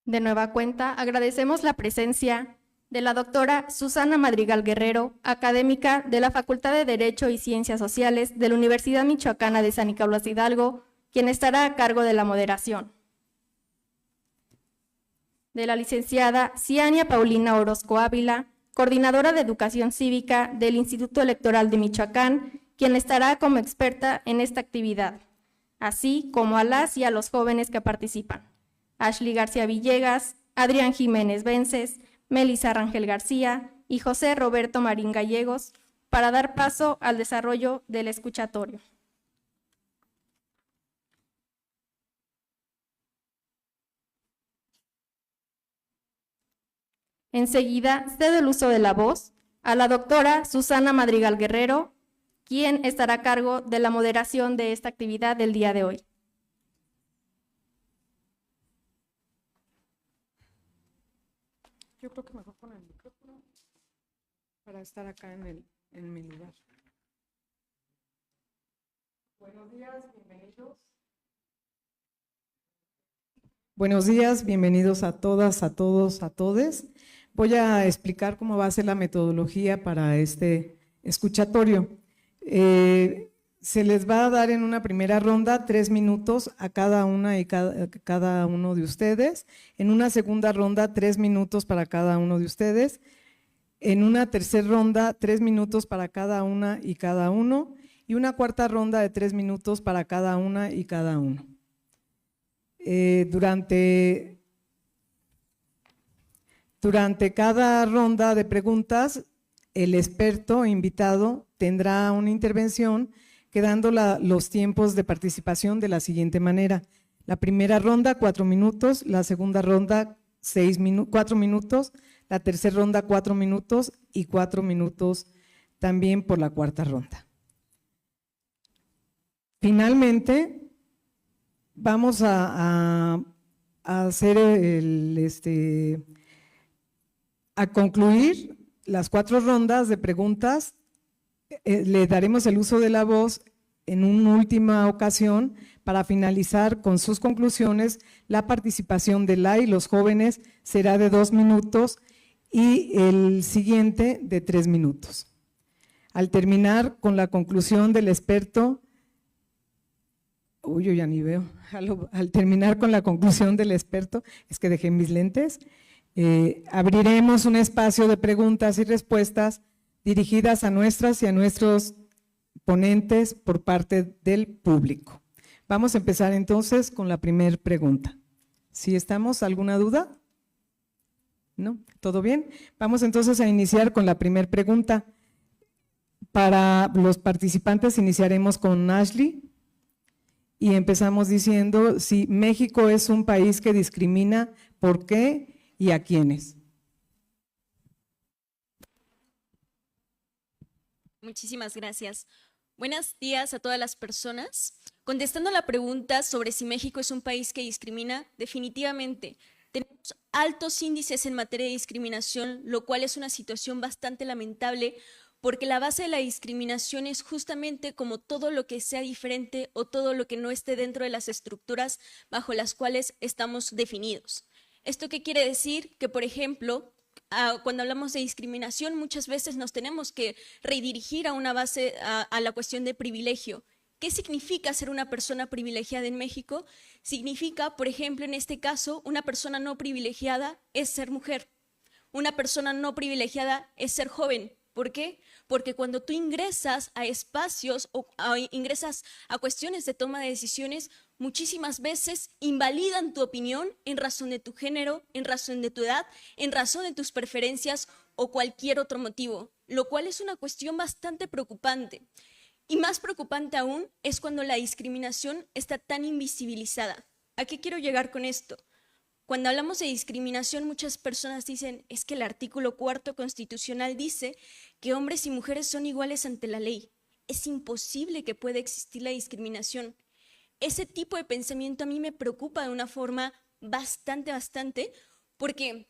De nueva cuenta, agradecemos la presencia de la doctora Susana Madrigal Guerrero, académica de la Facultad de Derecho y Ciencias Sociales de la Universidad Michoacana de San Nicolás Hidalgo, quien estará a cargo de la moderación. De la licenciada Ciania Paulina Orozco Ávila, coordinadora de Educación Cívica del Instituto Electoral de Michoacán, quien estará como experta en esta actividad, así como a las y a los jóvenes que participan. Ashley García Villegas, Adrián Jiménez Vences, Melissa Rangel García y José Roberto Marín Gallegos, para dar paso al desarrollo del escuchatorio. Enseguida cedo el uso de la voz a la doctora Susana Madrigal Guerrero, quien estará a cargo de la moderación de esta actividad del día de hoy. Yo creo que mejor con el micrófono para estar acá en mi lugar. Buenos días, bienvenidos. Buenos días, bienvenidos a todas, a todos, a todes. Voy a explicar cómo va a ser la metodología para este escuchatorio. Se les va a dar en una primera ronda 3 minutos a cada una y cada uno de ustedes. En una segunda ronda 3 minutos para cada uno de ustedes. En una tercera ronda 3 minutos para cada una y cada uno. Y una cuarta ronda de 3 minutos para cada una y cada uno. Durante cada ronda de preguntas, el experto invitado tendrá una intervención quedando los tiempos de participación de la siguiente manera. La primera ronda, 4 minutos, la segunda ronda, 4 minutos, la tercera ronda, 4 minutos y 4 minutos también por la cuarta ronda. Finalmente, vamos a hacer a concluir las 4 rondas de preguntas. Le daremos el uso de la voz en una última ocasión para finalizar con sus conclusiones. La participación de la y los jóvenes será de 2 minutos y el siguiente de 3 minutos. Al terminar con la conclusión del experto, yo ya ni veo, al terminar con la conclusión del experto, es que dejé mis lentes, abriremos un espacio de preguntas y respuestas dirigidas a nuestras y a nuestros ponentes por parte del público. Vamos a empezar entonces con la primera pregunta. ¿Sí estamos? ¿Alguna duda? ¿No? ¿Todo bien? Vamos entonces a iniciar con la primera pregunta. Para los participantes iniciaremos con Ashley y empezamos diciendo si México es un país que discrimina, ¿por qué y a quiénes? Muchísimas gracias. Buenos días a todas las personas. Contestando a la pregunta sobre si México es un país que discrimina, definitivamente tenemos altos índices en materia de discriminación, lo cual es una situación bastante lamentable porque la base de la discriminación es justamente como todo lo que sea diferente o todo lo que no esté dentro de las estructuras bajo las cuales estamos definidos. ¿Esto qué quiere decir? Que, por ejemplo, cuando hablamos de discriminación, muchas veces nos tenemos que redirigir a una base, a la cuestión de privilegio. ¿Qué significa ser una persona privilegiada en México? Significa, por ejemplo, en este caso, una persona no privilegiada es ser mujer. Una persona no privilegiada es ser joven. ¿Por qué? Porque cuando tú ingresas a espacios o ingresas a cuestiones de toma de decisiones, muchísimas veces invalidan tu opinión en razón de tu género, en razón de tu edad, en razón de tus preferencias o cualquier otro motivo, lo cual es una cuestión bastante preocupante. Y más preocupante aún es cuando la discriminación está tan invisibilizada. ¿A qué quiero llegar con esto? Cuando hablamos de discriminación, muchas personas dicen, es que el artículo 4 constitucional dice que hombres y mujeres son iguales ante la ley. Es imposible que pueda existir la discriminación. Ese tipo de pensamiento a mí me preocupa de una forma bastante, porque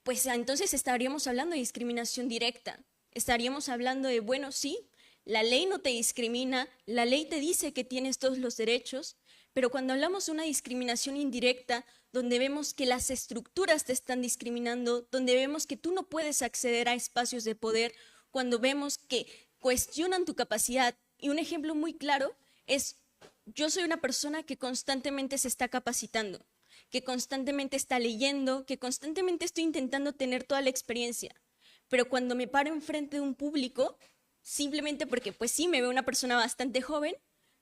pues entonces estaríamos hablando de discriminación directa. Estaríamos hablando de, bueno, sí, la ley no te discrimina, la ley te dice que tienes todos los derechos, pero cuando hablamos de una discriminación indirecta, donde vemos que las estructuras te están discriminando, donde vemos que tú no puedes acceder a espacios de poder, cuando vemos que cuestionan tu capacidad. Y un ejemplo muy claro es, yo soy una persona que constantemente se está capacitando, que constantemente está leyendo, que constantemente estoy intentando tener toda la experiencia, pero cuando me paro enfrente de un público, simplemente porque pues sí, me veo una persona bastante joven,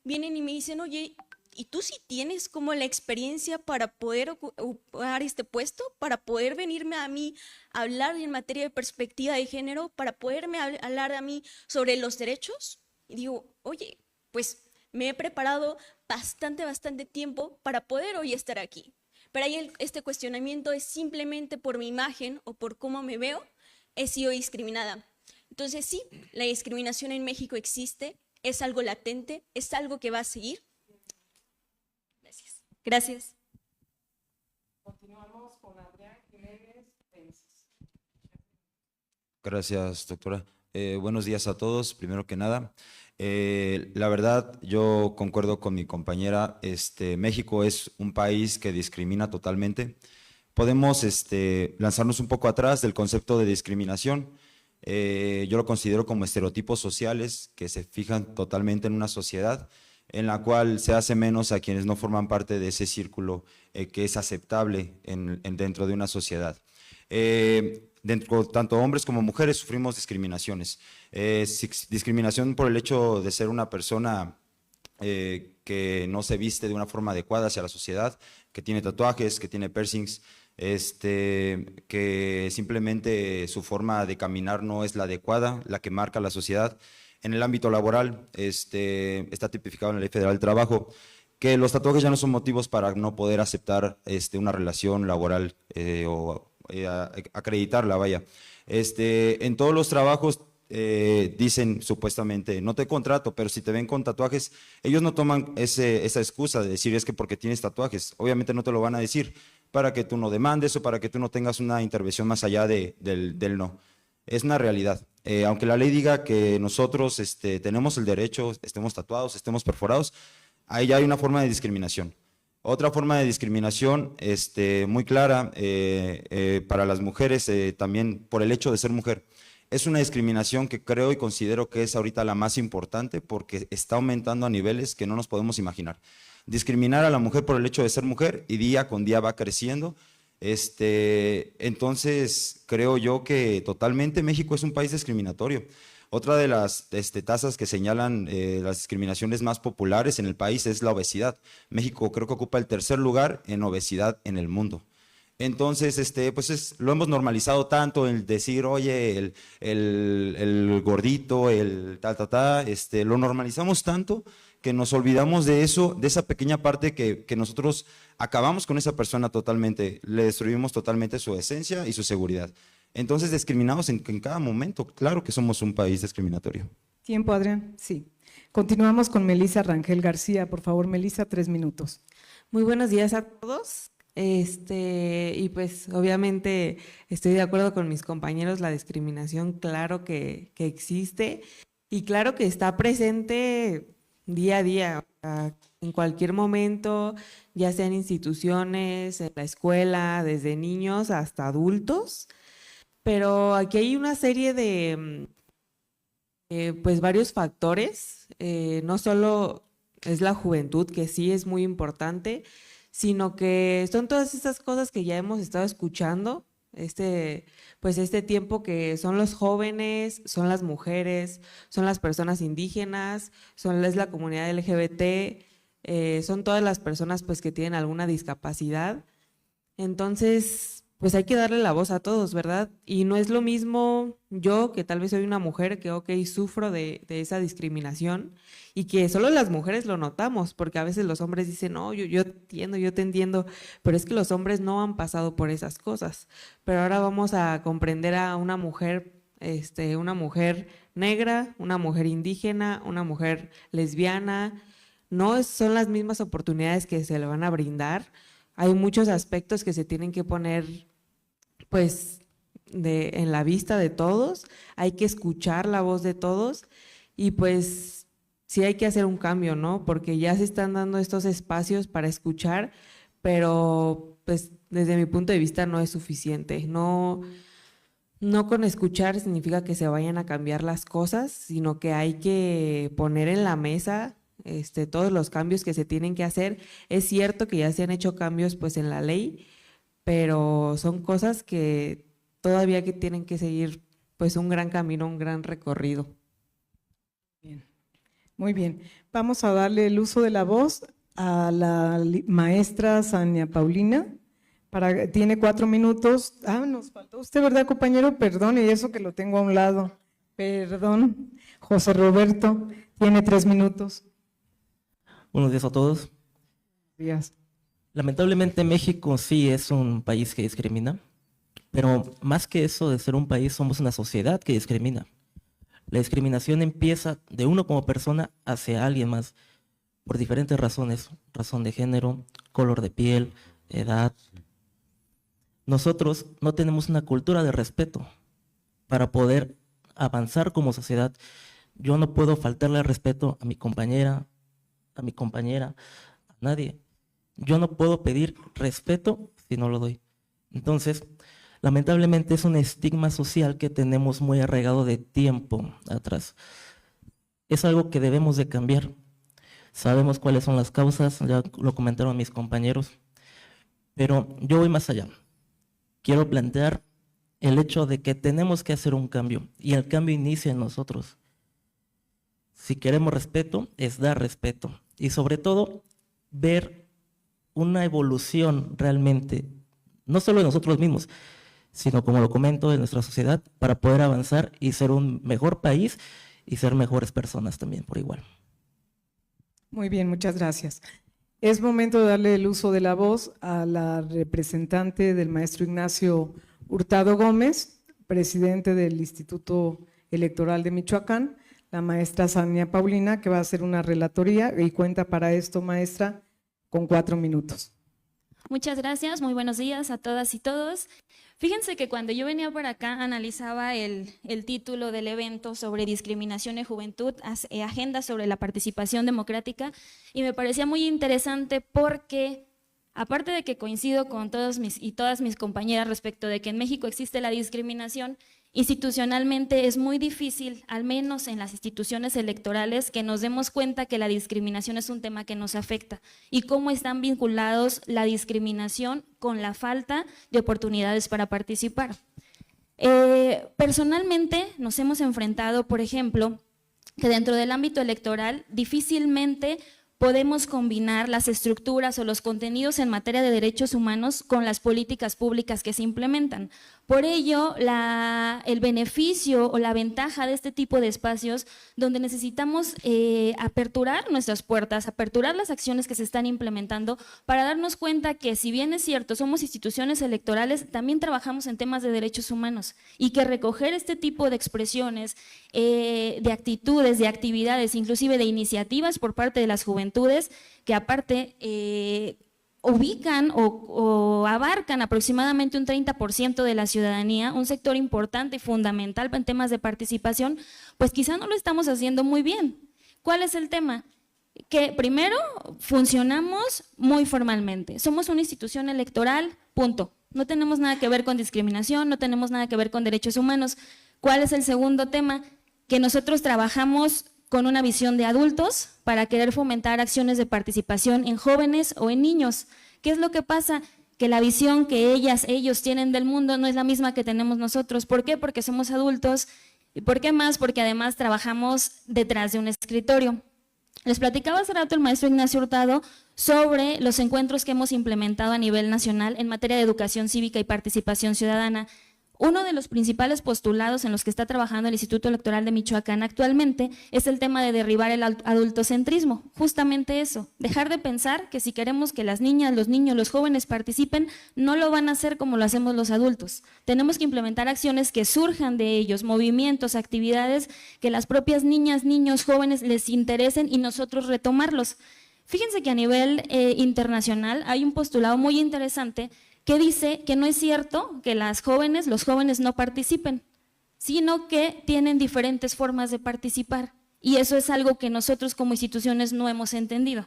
vienen y me dicen, oye, ¿y tú sí tienes como la experiencia para poder ocupar este puesto? ¿Para poder venirme a mí a hablar en materia de perspectiva de género? ¿Para poderme hablar a mí sobre los derechos? Y digo, oye, pues me he preparado bastante tiempo para poder hoy estar aquí. Pero ahí este cuestionamiento es simplemente por mi imagen o por cómo me veo, he sido discriminada. Entonces sí, la discriminación en México existe, es algo latente, es algo que va a seguir. Gracias. Continuamos con Adrián Jiménez. Gracias, doctora. Buenos días a todos, primero que nada. La verdad, yo concuerdo con mi compañera, México es un país que discrimina totalmente. Podemos lanzarnos un poco atrás del concepto de discriminación. Yo lo considero como estereotipos sociales que se fijan totalmente en una sociedad en la cual se hace menos a quienes no forman parte de ese círculo que es aceptable dentro de una sociedad. Tanto hombres como mujeres sufrimos discriminaciones. Discriminación por el hecho de ser una persona que no se viste de una forma adecuada hacia la sociedad, que tiene tatuajes, que tiene piercings, que simplemente su forma de caminar no es la adecuada, la que marca la sociedad. En el ámbito laboral, está tipificado en la Ley Federal del Trabajo que los tatuajes ya no son motivos para no poder aceptar una relación laboral o acreditarla, vaya. En todos los trabajos dicen supuestamente, no te contrato, pero si te ven con tatuajes, ellos no toman esa excusa de decir es que porque tienes tatuajes. Obviamente no te lo van a decir para que tú no demandes o para que tú no tengas una intervención más allá del no. Es una realidad. Aunque la ley diga que nosotros tenemos el derecho, estemos tatuados, estemos perforados, ahí ya hay una forma de discriminación. Otra forma de discriminación muy clara para las mujeres, también por el hecho de ser mujer. Es una discriminación que creo y considero que es ahorita la más importante porque está aumentando a niveles que no nos podemos imaginar. Discriminar a la mujer por el hecho de ser mujer y día con día va creciendo. Entonces, creo yo que totalmente México es un país discriminatorio. Otra de las tasas que señalan las discriminaciones más populares en el país es la obesidad. México creo que ocupa el tercer lugar en obesidad en el mundo. Entonces, pues lo hemos normalizado tanto el decir, oye, el gordito, el lo normalizamos tanto que nos olvidamos de eso, de esa pequeña parte que nosotros acabamos con esa persona totalmente, le destruimos totalmente su esencia y su seguridad. Entonces, discriminados en cada momento, claro que somos un país discriminatorio. ¿Tiempo, Adrián? Sí. Continuamos con Melissa Rangel García. Por favor, Melissa, 3 minutos. Muy buenos días a todos. Y pues obviamente estoy de acuerdo con mis compañeros, la discriminación claro que existe y claro que está presente día a día, en cualquier momento, ya sea en instituciones, en la escuela, desde niños hasta adultos, pero aquí hay una serie de pues varios factores, no solo es la juventud, que sí es muy importante, sino que son todas esas cosas que ya hemos estado escuchando, pues este tiempo, que son los jóvenes, son las mujeres, son las personas indígenas, es la comunidad LGBT, son todas las personas pues que tienen alguna discapacidad. Entonces, pues hay que darle la voz a todos, ¿verdad? Y no es lo mismo yo, que tal vez soy una mujer que, ok, sufro de esa discriminación y que solo las mujeres lo notamos, porque a veces los hombres dicen, no, yo te entiendo, pero es que los hombres no han pasado por esas cosas. Pero ahora vamos a comprender a una mujer negra, una mujer indígena, una mujer lesbiana. No son las mismas oportunidades que se le van a brindar. Hay muchos aspectos que se tienen que poner pues en la vista de todos, hay que escuchar la voz de todos y pues sí hay que hacer un cambio, ¿no? Porque ya se están dando estos espacios para escuchar, pero pues desde mi punto de vista no es suficiente. No con escuchar significa que se vayan a cambiar las cosas, sino que hay que poner en la mesa todos los cambios que se tienen que hacer. Es cierto que ya se han hecho cambios pues en la ley, pero son cosas que todavía que tienen que seguir pues un gran camino, un gran recorrido. Bien. Muy bien. Vamos a darle el uso de la voz a la maestra Sania Paulina. Tiene 4 minutos. Nos faltó usted, ¿verdad, compañero? Perdón, y eso que lo tengo a un lado. Perdón. José Roberto tiene 3 minutos. Buenos días a todos. Días. Lamentablemente México sí es un país que discrimina, pero más que eso de ser un país, somos una sociedad que discrimina. La discriminación empieza de uno como persona hacia alguien más, por diferentes razones, razón de género, color de piel, edad. Nosotros no tenemos una cultura de respeto para poder avanzar como sociedad. Yo no puedo faltarle al respeto a mi compañera, a nadie. Yo no puedo pedir respeto si no lo doy. Entonces, lamentablemente es un estigma social que tenemos muy arraigado de tiempo atrás. Es algo que debemos de cambiar. Sabemos cuáles son las causas, ya lo comentaron mis compañeros, pero yo voy más allá. Quiero plantear el hecho de que tenemos que hacer un cambio y el cambio inicia en nosotros. Si queremos respeto, es dar respeto y sobre todo ver una evolución realmente, no solo de nosotros mismos, sino como lo comento, de nuestra sociedad, para poder avanzar y ser un mejor país y ser mejores personas también por igual. Muy bien, muchas gracias. Es momento de darle el uso de la voz a la representante del maestro Ignacio Hurtado Gómez, presidente del Instituto Electoral de Michoacán, la maestra Sania Paulina, que va a hacer una relatoría y cuenta para esto, maestra, con 4 minutos. Muchas gracias, muy buenos días a todas y todos. Fíjense que cuando yo venía por acá analizaba el título del evento sobre discriminación en juventud, agenda sobre la participación democrática, y me parecía muy interesante porque, aparte de que coincido con todas mis compañeras respecto de que en México existe la discriminación Institucionalmente es muy difícil, al menos en las instituciones electorales, que nos demos cuenta que la discriminación es un tema que nos afecta y cómo están vinculados la discriminación con la falta de oportunidades para participar. Personalmente nos hemos enfrentado, por ejemplo, que dentro del ámbito electoral difícilmente podemos combinar las estructuras o los contenidos en materia de derechos humanos con las políticas públicas que se implementan. Por ello, el beneficio o la ventaja de este tipo de espacios donde necesitamos aperturar nuestras puertas, aperturar las acciones que se están implementando para darnos cuenta que, si bien es cierto, somos instituciones electorales, también trabajamos en temas de derechos humanos y que recoger este tipo de expresiones, de actitudes, de actividades, inclusive de iniciativas por parte de las juventudes, que aparte ubican o abarcan aproximadamente un 30% de la ciudadanía, un sector importante y fundamental en temas de participación, pues quizá no lo estamos haciendo muy bien. ¿Cuál es el tema? Que primero funcionamos muy formalmente, somos una institución electoral, punto. No tenemos nada que ver con discriminación, no tenemos nada que ver con derechos humanos. ¿Cuál es el segundo tema? Que nosotros trabajamos con una visión de adultos para querer fomentar acciones de participación en jóvenes o en niños. ¿Qué es lo que pasa? Que la visión que ellos tienen del mundo no es la misma que tenemos nosotros. ¿Por qué? Porque somos adultos. ¿Y por qué más? Porque además trabajamos detrás de un escritorio. Les platicaba hace rato el maestro Ignacio Hurtado sobre los encuentros que hemos implementado a nivel nacional en materia de educación cívica y participación ciudadana. Uno de los principales postulados en los que está trabajando el Instituto Electoral de Michoacán actualmente es el tema de derribar el adultocentrismo. Justamente eso, dejar de pensar que si queremos que las niñas, los niños, los jóvenes participen, no lo van a hacer como lo hacemos los adultos. Tenemos que implementar acciones que surjan de ellos, movimientos, actividades que las propias niñas, niños, jóvenes les interesen y nosotros retomarlos. Fíjense que a nivel internacional hay un postulado muy interesante que dice que no es cierto que los jóvenes no participen, sino que tienen diferentes formas de participar. Y eso es algo que nosotros como instituciones no hemos entendido.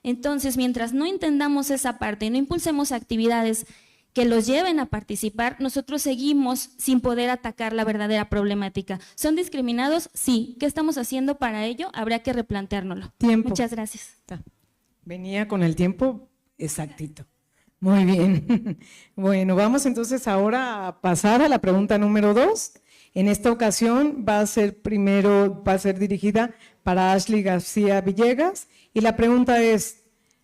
Entonces, mientras no entendamos esa parte y no impulsemos actividades que los lleven a participar, nosotros seguimos sin poder atacar la verdadera problemática. ¿Son discriminados? Sí. ¿Qué estamos haciendo para ello? Habría que replanteárnoslo. Tiempo. Muchas gracias. Venía con el tiempo exactito. Muy bien. Bueno, vamos entonces ahora a pasar a la pregunta número 2. En esta ocasión va a ser dirigida para Ashley García Villegas y la pregunta es: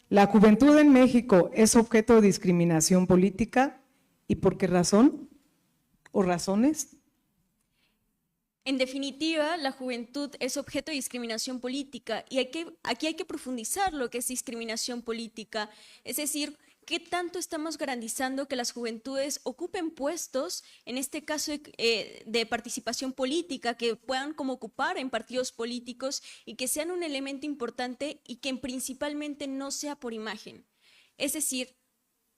¿la juventud en México es objeto de discriminación política y por qué razón o razones? En definitiva, la juventud es objeto de discriminación política y aquí hay que profundizar lo que es discriminación política, es decir, ¿qué tanto estamos garantizando que las juventudes ocupen puestos, en este caso de participación política, que puedan como ocupar en partidos políticos y que sean un elemento importante y que principalmente no sea por imagen? Es decir,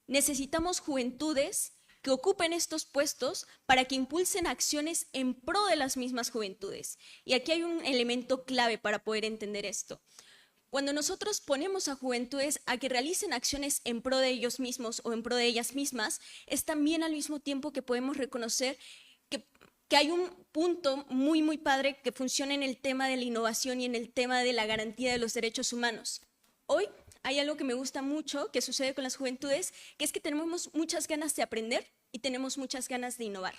necesitamos juventudes que ocupen estos puestos para que impulsen acciones en pro de las mismas juventudes. Y aquí hay un elemento clave para poder entender esto. Cuando nosotros ponemos a juventudes a que realicen acciones en pro de ellos mismos o en pro de ellas mismas, es también al mismo tiempo que podemos reconocer que hay un punto muy, muy padre que funciona en el tema de la innovación y en el tema de la garantía de los derechos humanos. Hoy hay algo que me gusta mucho que sucede con las juventudes, que es que tenemos muchas ganas de aprender y tenemos muchas ganas de innovar.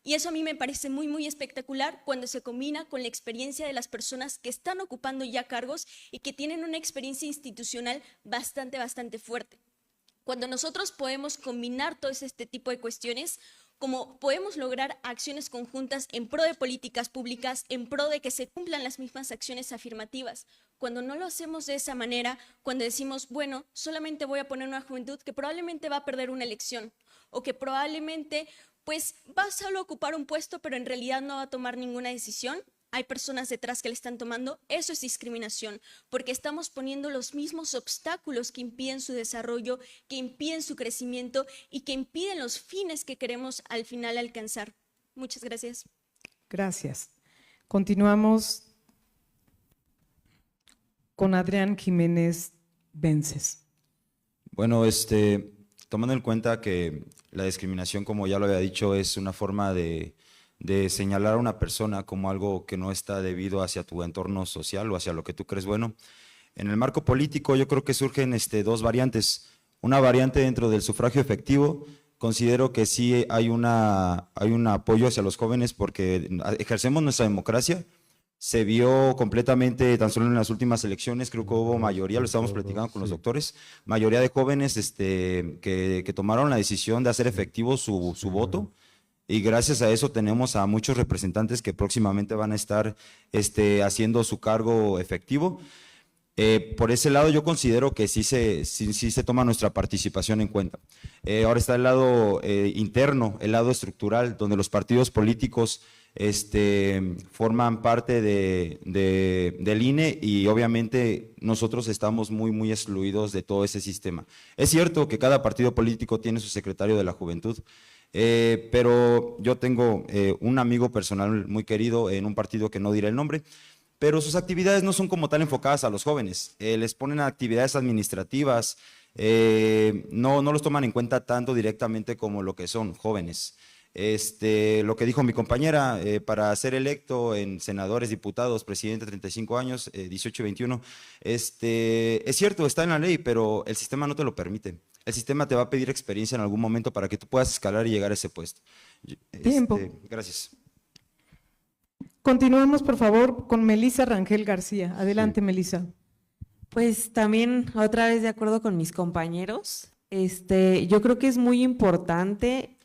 Y eso a mí me parece muy, muy espectacular cuando se combina con la experiencia de las personas que están ocupando ya cargos y que tienen una experiencia institucional bastante, bastante fuerte. Cuando nosotros podemos combinar todo este tipo de cuestiones, como podemos lograr acciones conjuntas en pro de políticas públicas, en pro de que se cumplan las mismas acciones afirmativas. Cuando no lo hacemos de esa manera, cuando decimos, bueno, solamente voy a poner una juventud que probablemente va a perder una elección o que probablemente pues va solo a ocupar un puesto, pero en realidad no va a tomar ninguna decisión, hay personas detrás que le están tomando, eso es discriminación, porque estamos poniendo los mismos obstáculos que impiden su desarrollo, que impiden su crecimiento y que impiden los fines que queremos al final alcanzar. Muchas gracias. Gracias. Continuamos con Adrián Jiménez Vences. Bueno, tomando en cuenta que la discriminación, como ya lo había dicho, es una forma de de señalar a una persona como algo que no está debido hacia tu entorno social o hacia lo que tú crees bueno. En el marco político yo creo que surgen dos variantes. Una variante dentro del sufragio efectivo. Considero que sí hay un apoyo hacia los jóvenes porque ejercemos nuestra democracia. Se vio completamente, tan solo en las últimas elecciones, creo que hubo mayoría, lo estábamos platicando con los doctores, mayoría de jóvenes que tomaron la decisión de hacer efectivo su voto. Y gracias a eso tenemos a muchos representantes que próximamente van a estar haciendo su cargo efectivo. Por ese lado yo considero que sí se toma nuestra participación en cuenta. Ahora está el lado interno, el lado estructural, donde los partidos políticos forman parte del INE y obviamente nosotros estamos muy excluidos de todo ese sistema. Es cierto que cada partido político tiene su secretario de la juventud, pero yo tengo un amigo personal muy querido en un partido que no diré el nombre, pero sus actividades no son como tal enfocadas a los jóvenes, les ponen actividades administrativas, no los toman en cuenta tanto directamente como lo que son jóvenes. Lo que dijo mi compañera, para ser electo en senadores, diputados, presidente, 35 años, 18 y 21, es cierto, está en la ley, pero el sistema no te lo permite. El sistema te va a pedir experiencia en algún momento para que tú puedas escalar y llegar a ese puesto. Tiempo. Gracias. Continuamos, por favor, con Melissa Rangel García. Adelante, Melissa. Pues también, otra vez de acuerdo con mis compañeros, yo creo que es muy importante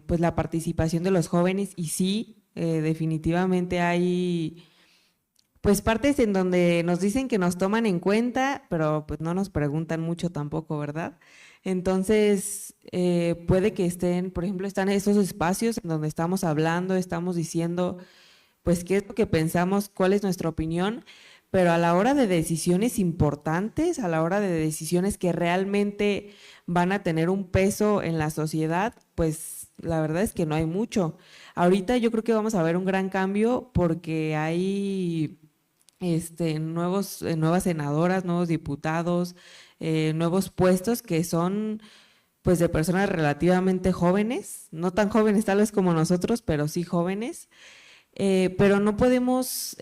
pues la participación de los jóvenes y sí, definitivamente hay pues partes en donde nos dicen que nos toman en cuenta, pero pues no nos preguntan mucho tampoco, ¿verdad? Entonces, puede que estén, por ejemplo, están esos espacios en donde estamos hablando, estamos diciendo pues qué es lo que pensamos, cuál es nuestra opinión, pero a la hora de decisiones importantes, a la hora de decisiones que realmente van a tener un peso en la sociedad, pues la verdad es que no hay mucho. Ahorita yo creo que vamos a ver un gran cambio porque hay nuevas senadoras, nuevos diputados, nuevos puestos que son pues de personas relativamente jóvenes, no tan jóvenes tal vez como nosotros, pero sí jóvenes, pero no podemos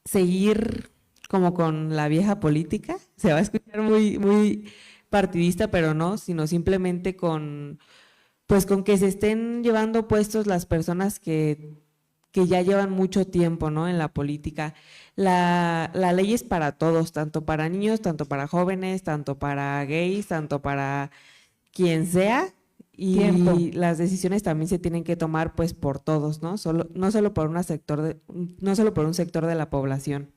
seguir como con la vieja política, se va a escuchar muy partidista, pero no, sino simplemente con que se estén llevando puestos las personas que ya llevan mucho tiempo, ¿no?, en la política. La ley es para todos, tanto para niños, tanto para jóvenes, tanto para gays, tanto para quien sea, y las decisiones también se tienen que tomar pues por todos, ¿no? No solo por un sector de la población.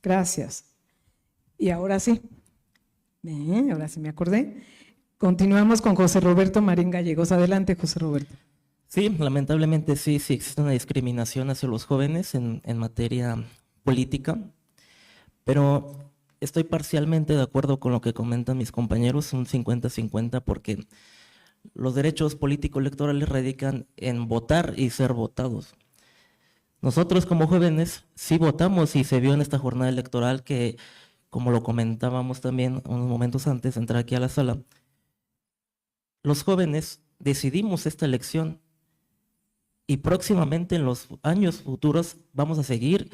Gracias. Y ahora sí. Ahora sí me acordé. Continuamos con José Roberto Marín Gallegos. Adelante, José Roberto. Sí, lamentablemente sí existe una discriminación hacia los jóvenes en materia política, pero estoy parcialmente de acuerdo con lo que comentan mis compañeros, un 50-50, porque los derechos político-electorales radican en votar y ser votados. Nosotros como jóvenes sí votamos y se vio en esta jornada electoral que, como lo comentábamos también unos momentos antes de entrar aquí a la sala, los jóvenes decidimos esta elección y próximamente en los años futuros vamos a seguir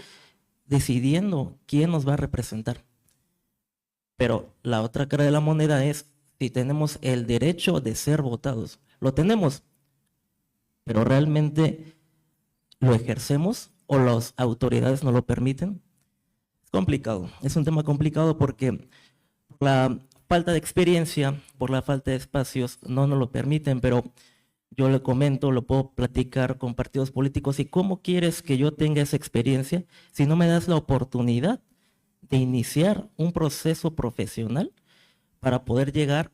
decidiendo quién nos va a representar. Pero la otra cara de la moneda es si tenemos el derecho de ser votados. Lo tenemos, pero ¿realmente lo ejercemos o las autoridades no lo permiten? Es complicado, es un tema complicado porque por la falta de experiencia, por la falta de espacios, no nos lo permiten, pero yo le comento, lo puedo platicar con partidos políticos. ¿Y cómo quieres que yo tenga esa experiencia si no me das la oportunidad de iniciar un proceso profesional para poder llegar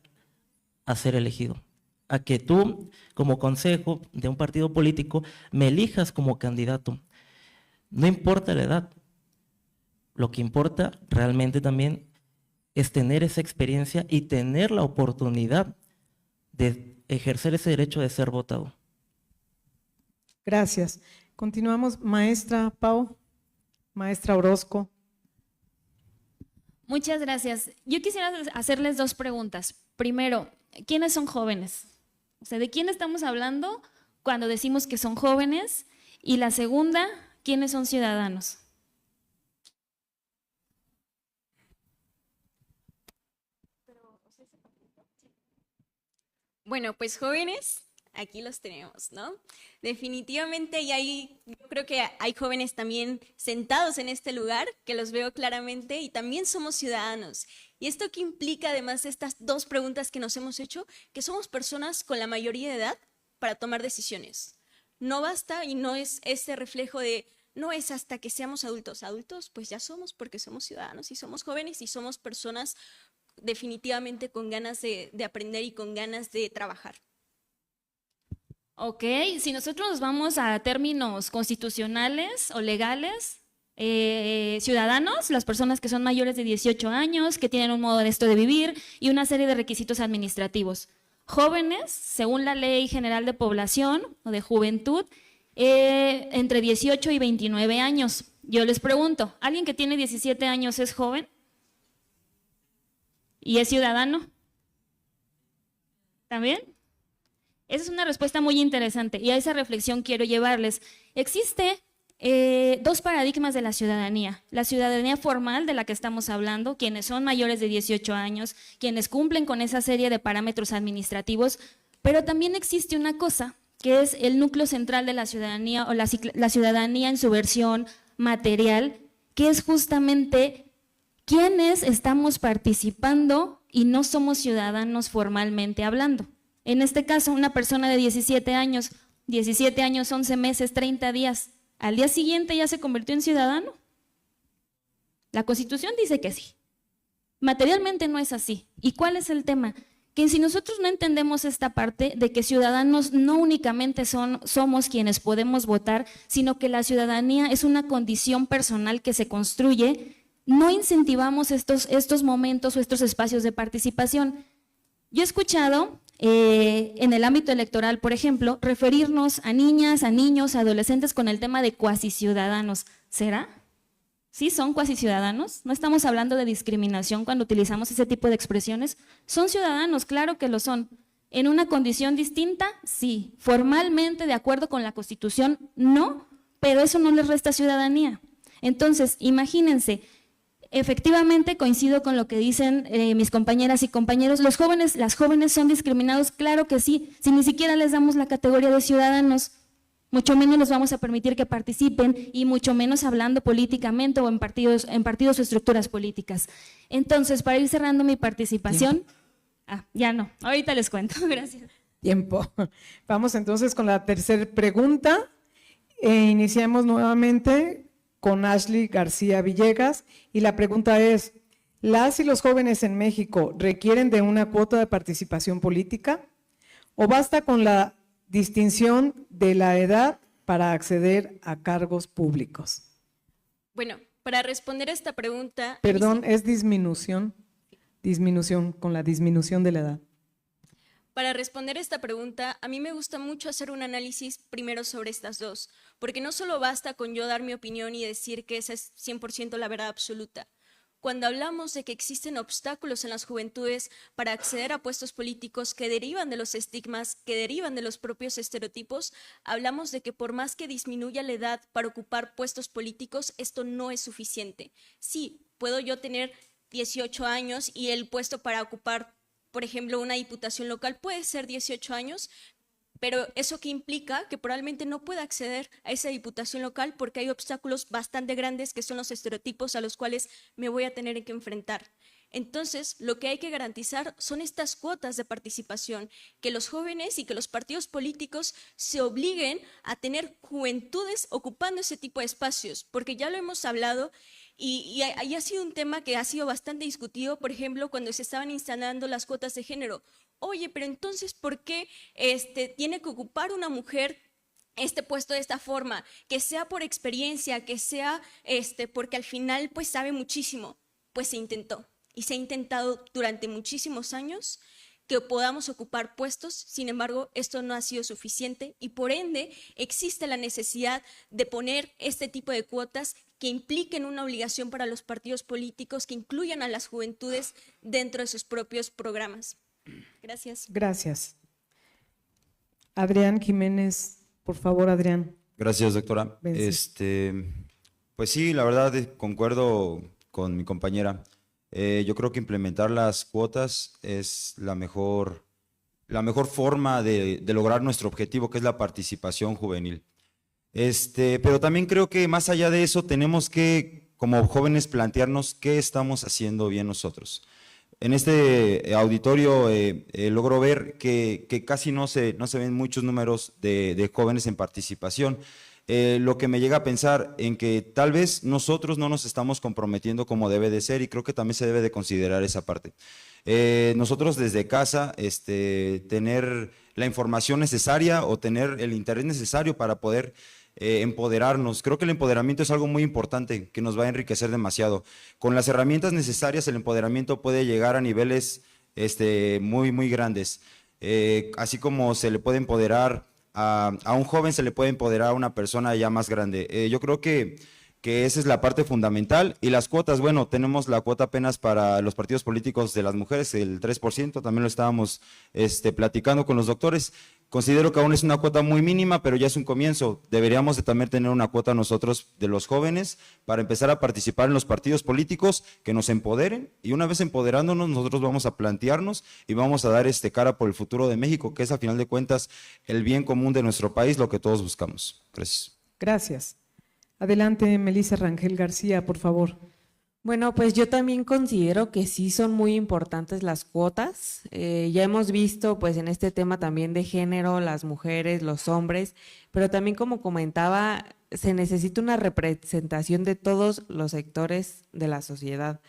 a ser elegido? A que tú, como consejo de un partido político, me elijas como candidato. No importa la edad. Lo que importa realmente también es tener esa experiencia y tener la oportunidad de ejercer ese derecho de ser votado. Gracias. Continuamos, maestra Pau, maestra Orozco. Muchas gracias. Yo quisiera hacerles dos preguntas. Primero, ¿quiénes son jóvenes? O sea, ¿de quién estamos hablando cuando decimos que son jóvenes? Y la segunda, ¿quiénes son ciudadanos? Bueno, pues jóvenes, aquí los tenemos, ¿no? Definitivamente, yo creo que hay jóvenes también sentados en este lugar, que los veo claramente, y también somos ciudadanos. ¿Y esto qué implica, además de estas dos preguntas que nos hemos hecho? Que somos personas con la mayoría de edad para tomar decisiones. No basta y no es este reflejo de, no es hasta que seamos adultos. Adultos, pues ya somos, porque somos ciudadanos y somos jóvenes y somos personas definitivamente con ganas de aprender y con ganas de trabajar. Ok, si nosotros nos vamos a términos constitucionales o legales, ciudadanos, las personas que son mayores de 18 años, que tienen un modo honesto de vivir y una serie de requisitos administrativos. Jóvenes, según la Ley General de Población o de Juventud, entre 18 y 29 años. Yo les pregunto, ¿alguien que tiene 17 años es joven? ¿Y es ciudadano? ¿También? Esa es una respuesta muy interesante y a esa reflexión quiero llevarles. Existe dos paradigmas de la ciudadanía formal de la que estamos hablando, quienes son mayores de 18 años, quienes cumplen con esa serie de parámetros administrativos, pero también existe una cosa que es el núcleo central de la ciudadanía o la ciudadanía en su versión material, que es justamente quienes estamos participando y no somos ciudadanos formalmente hablando. En este caso, una persona de 17 años, 11 meses, 30 días, ¿al día siguiente ya se convirtió en ciudadano? La Constitución dice que sí. Materialmente no es así. ¿Y cuál es el tema? Que si nosotros no entendemos esta parte de que ciudadanos no únicamente somos quienes podemos votar, sino que la ciudadanía es una condición personal que se construye, no incentivamos estos momentos o estos espacios de participación. Yo he escuchado en el ámbito electoral, por ejemplo, referirnos a niñas, a niños, a adolescentes con el tema de cuasi ciudadanos. ¿Será? ¿Sí son cuasi ciudadanos? ¿No estamos hablando de discriminación cuando utilizamos ese tipo de expresiones? Son ciudadanos, claro que lo son. ¿En una condición distinta? Sí. Formalmente, de acuerdo con la Constitución, no, pero eso no les resta ciudadanía. Entonces, imagínense, efectivamente coincido con lo que dicen mis compañeras y compañeros, las jóvenes son discriminados, claro que sí, si ni siquiera les damos la categoría de ciudadanos, mucho menos les vamos a permitir que participen y mucho menos hablando políticamente o en partidos o estructuras políticas. Entonces, para ir cerrando mi participación, ya no, ahorita les cuento, gracias. Tiempo. Vamos entonces con la tercera pregunta. Iniciamos nuevamente con Ashley García Villegas y la pregunta es, ¿las y los jóvenes en México requieren de una cuota de participación política o basta con la distinción de la edad para acceder a cargos públicos? Bueno, para responder a esta pregunta… Perdón, es disminución con la disminución de la edad. Para responder esta pregunta, a mí me gusta mucho hacer un análisis primero sobre estas dos, porque no solo basta con yo dar mi opinión y decir que esa es 100% la verdad absoluta. Cuando hablamos de que existen obstáculos en las juventudes para acceder a puestos políticos que derivan de los estigmas, que derivan de los propios estereotipos, hablamos de que por más que disminuya la edad para ocupar puestos políticos, esto no es suficiente. Sí, puedo yo tener 18 años y el puesto para ocupar, por ejemplo, una diputación local puede ser 18 años, pero ¿eso qué implica? Que probablemente no pueda acceder a esa diputación local porque hay obstáculos bastante grandes que son los estereotipos a los cuales me voy a tener que enfrentar. Entonces, lo que hay que garantizar son estas cuotas de participación, que los jóvenes y que los partidos políticos se obliguen a tener juventudes ocupando ese tipo de espacios, porque ya lo hemos hablado y ha sido un tema que ha sido bastante discutido, por ejemplo, cuando se estaban instalando las cuotas de género. Oye, pero entonces, ¿por qué tiene que ocupar una mujer este puesto de esta forma? Que sea por experiencia, que sea porque al final pues sabe muchísimo. Pues se intentó. Y se ha intentado durante muchísimos años que podamos ocupar puestos, sin embargo, esto no ha sido suficiente y por ende existe la necesidad de poner este tipo de cuotas que impliquen una obligación para los partidos políticos, que incluyan a las juventudes dentro de sus propios programas. Gracias. Gracias. Adrián Jiménez, por favor, Adrián. Gracias, doctora. Vence. Pues sí, la verdad concuerdo con mi compañera. Yo creo que implementar las cuotas es la mejor forma de lograr nuestro objetivo, que es la participación juvenil. Pero también creo que más allá de eso tenemos que, como jóvenes, plantearnos qué estamos haciendo bien nosotros. En este auditorio logro ver que casi no se ven muchos números de jóvenes en participación. Lo que me llega a pensar en que tal vez nosotros no nos estamos comprometiendo como debe de ser, y creo que también se debe de considerar esa parte. Nosotros desde casa tener la información necesaria o tener el interés necesario para poder empoderarnos. Creo que el empoderamiento es algo muy importante que nos va a enriquecer demasiado. Con las herramientas necesarias el empoderamiento puede llegar a niveles muy, muy grandes. Así como se le puede empoderar a un joven, se le puede empoderar a una persona ya más grande. Yo creo que esa es la parte fundamental. Y las cuotas, bueno, tenemos la cuota apenas para los partidos políticos de las mujeres, el 3%, también lo estábamos platicando con los doctores. Considero que aún es una cuota muy mínima, pero ya es un comienzo. Deberíamos de también tener una cuota nosotros de los jóvenes para empezar a participar en los partidos políticos que nos empoderen, y una vez empoderándonos nosotros vamos a plantearnos y vamos a dar cara por el futuro de México, que es a final de cuentas el bien común de nuestro país, lo que todos buscamos. Gracias. Gracias. Adelante, Melissa Rangel García, por favor. Bueno, pues yo también considero que sí son muy importantes las cuotas. Ya hemos visto pues en este tema también de género, las mujeres, los hombres, pero también, como comentaba, se necesita una representación de todos los sectores de la sociedad,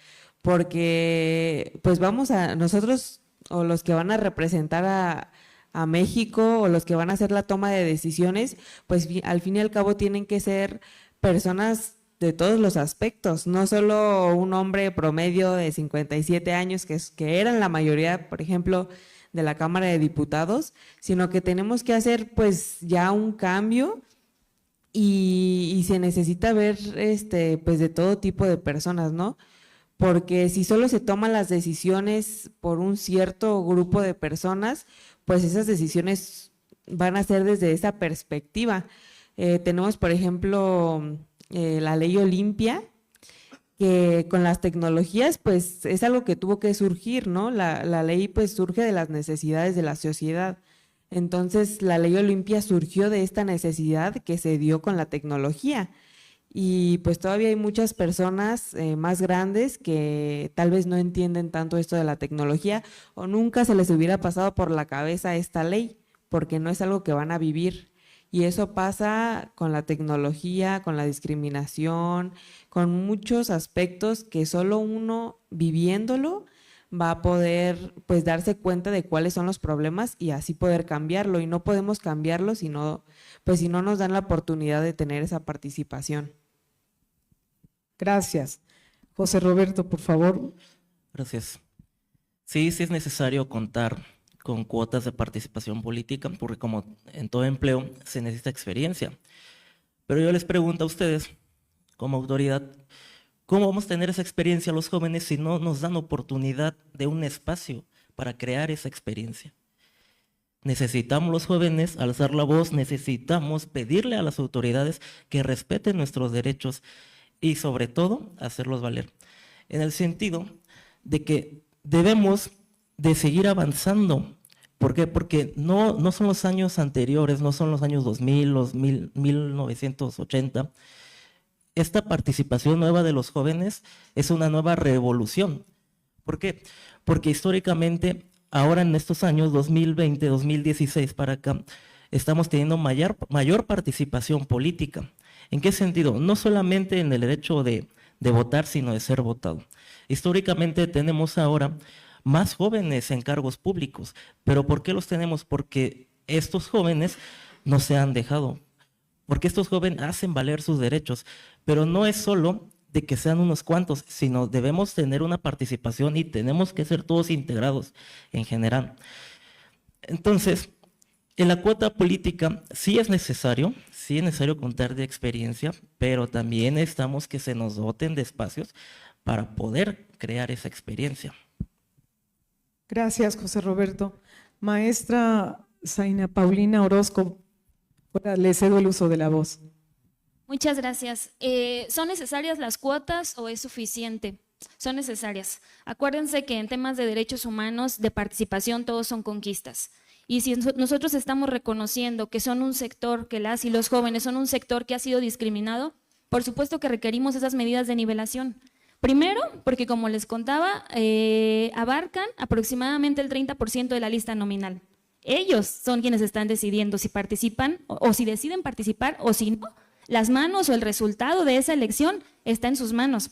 porque pues nosotros, o los que van a representar a México, o los que van a hacer la toma de decisiones, pues al fin y al cabo tienen que ser personas de todos los aspectos, no solo un hombre promedio de 57 años, que eran la mayoría, por ejemplo, de la Cámara de Diputados, sino que tenemos que hacer pues ya un cambio y se necesita ver pues de todo tipo de personas, ¿no? Porque si solo se toman las decisiones por un cierto grupo de personas, pues esas decisiones van a ser desde esa perspectiva. Tenemos, por ejemplo, la ley Olimpia, que con las tecnologías pues es algo que tuvo que surgir, ¿no? La ley pues surge de las necesidades de la sociedad. Entonces la ley Olimpia surgió de esta necesidad que se dio con la tecnología, y pues todavía hay muchas personas más grandes que tal vez no entienden tanto esto de la tecnología, o nunca se les hubiera pasado por la cabeza esta ley, porque no es algo que van a vivir. Y eso pasa con la tecnología, con la discriminación, con muchos aspectos que solo uno viviéndolo va a poder pues darse cuenta de cuáles son los problemas y así poder cambiarlo. Y no podemos cambiarlo si no nos dan la oportunidad de tener esa participación. Gracias. José Roberto, por favor. Gracias. Sí es necesario contar con cuotas de participación política, porque como en todo empleo se necesita experiencia. Pero yo les pregunto a ustedes, como autoridad, ¿cómo vamos a tener esa experiencia a los jóvenes si no nos dan oportunidad de un espacio para crear esa experiencia? Necesitamos los jóvenes alzar la voz, necesitamos pedirle a las autoridades que respeten nuestros derechos y sobre todo hacerlos valer. En el sentido de que debemos de seguir avanzando. ¿Por qué? Porque no son los años anteriores, no son los años 2000, 1980. Esta participación nueva de los jóvenes es una nueva revolución. ¿Por qué? Porque históricamente, ahora en estos años 2020, 2016 para acá, estamos teniendo mayor participación política. ¿En qué sentido? No solamente en el derecho de votar, sino de ser votado. Históricamente tenemos ahora más jóvenes en cargos públicos. ¿Pero por qué los tenemos? Porque estos jóvenes no se han dejado, porque estos jóvenes hacen valer sus derechos, pero no es solo de que sean unos cuantos, sino debemos tener una participación y tenemos que ser todos integrados en general. Entonces, en la cuota política sí es necesario contar de experiencia, pero también necesitamos que se nos doten de espacios para poder crear esa experiencia. Gracias, José Roberto. Maestra Zaina Paulina Orozco. Ahora le cedo el uso de la voz. Muchas gracias. ¿Son necesarias las cuotas o es suficiente? Son necesarias. Acuérdense que en temas de derechos humanos, de participación, todos son conquistas. Y si nosotros estamos reconociendo que son un sector, que las y los jóvenes son un sector que ha sido discriminado, por supuesto que requerimos esas medidas de nivelación. Primero, porque como les contaba, abarcan aproximadamente el 30% de la lista nominal. Ellos son quienes están decidiendo si participan o si deciden participar o si no. Las manos o el resultado de esa elección está en sus manos.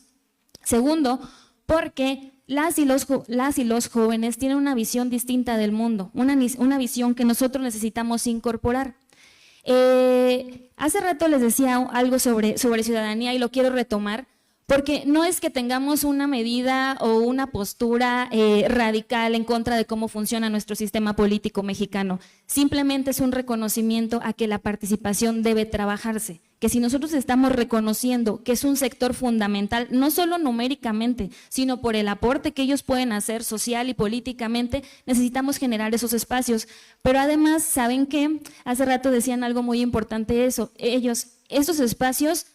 Segundo, porque las y los jóvenes tienen una visión distinta del mundo, una visión que nosotros necesitamos incorporar. Hace rato les decía algo sobre ciudadanía y lo quiero retomar, porque no es que tengamos una medida o una postura radical en contra de cómo funciona nuestro sistema político mexicano. Simplemente es un reconocimiento a que la participación debe trabajarse, que si nosotros estamos reconociendo que es un sector fundamental, no solo numéricamente, sino por el aporte que ellos pueden hacer social y políticamente, necesitamos generar esos espacios. Pero además, ¿saben qué? Hace rato decían algo muy importante estos espacios,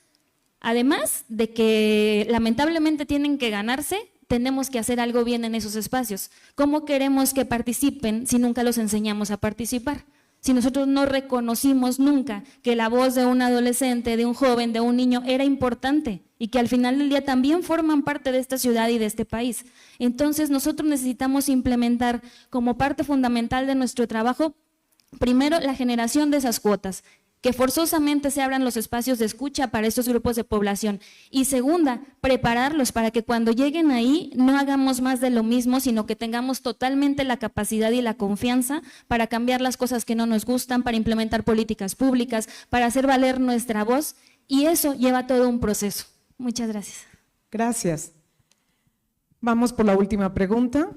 además de que lamentablemente tienen que ganarse, tenemos que hacer algo bien en esos espacios. ¿Cómo queremos que participen si nunca los enseñamos a participar? Si nosotros no reconocimos nunca que la voz de un adolescente, de un joven, de un niño era importante y que al final del día también forman parte de esta ciudad y de este país. Entonces nosotros necesitamos implementar como parte fundamental de nuestro trabajo, primero, la generación de esas cuotas, que forzosamente se abran los espacios de escucha para estos grupos de población. Y segunda, prepararlos para que cuando lleguen ahí no hagamos más de lo mismo, sino que tengamos totalmente la capacidad y la confianza para cambiar las cosas que no nos gustan, para implementar políticas públicas, para hacer valer nuestra voz, y eso lleva todo un proceso. Muchas gracias. Gracias. Vamos por la última pregunta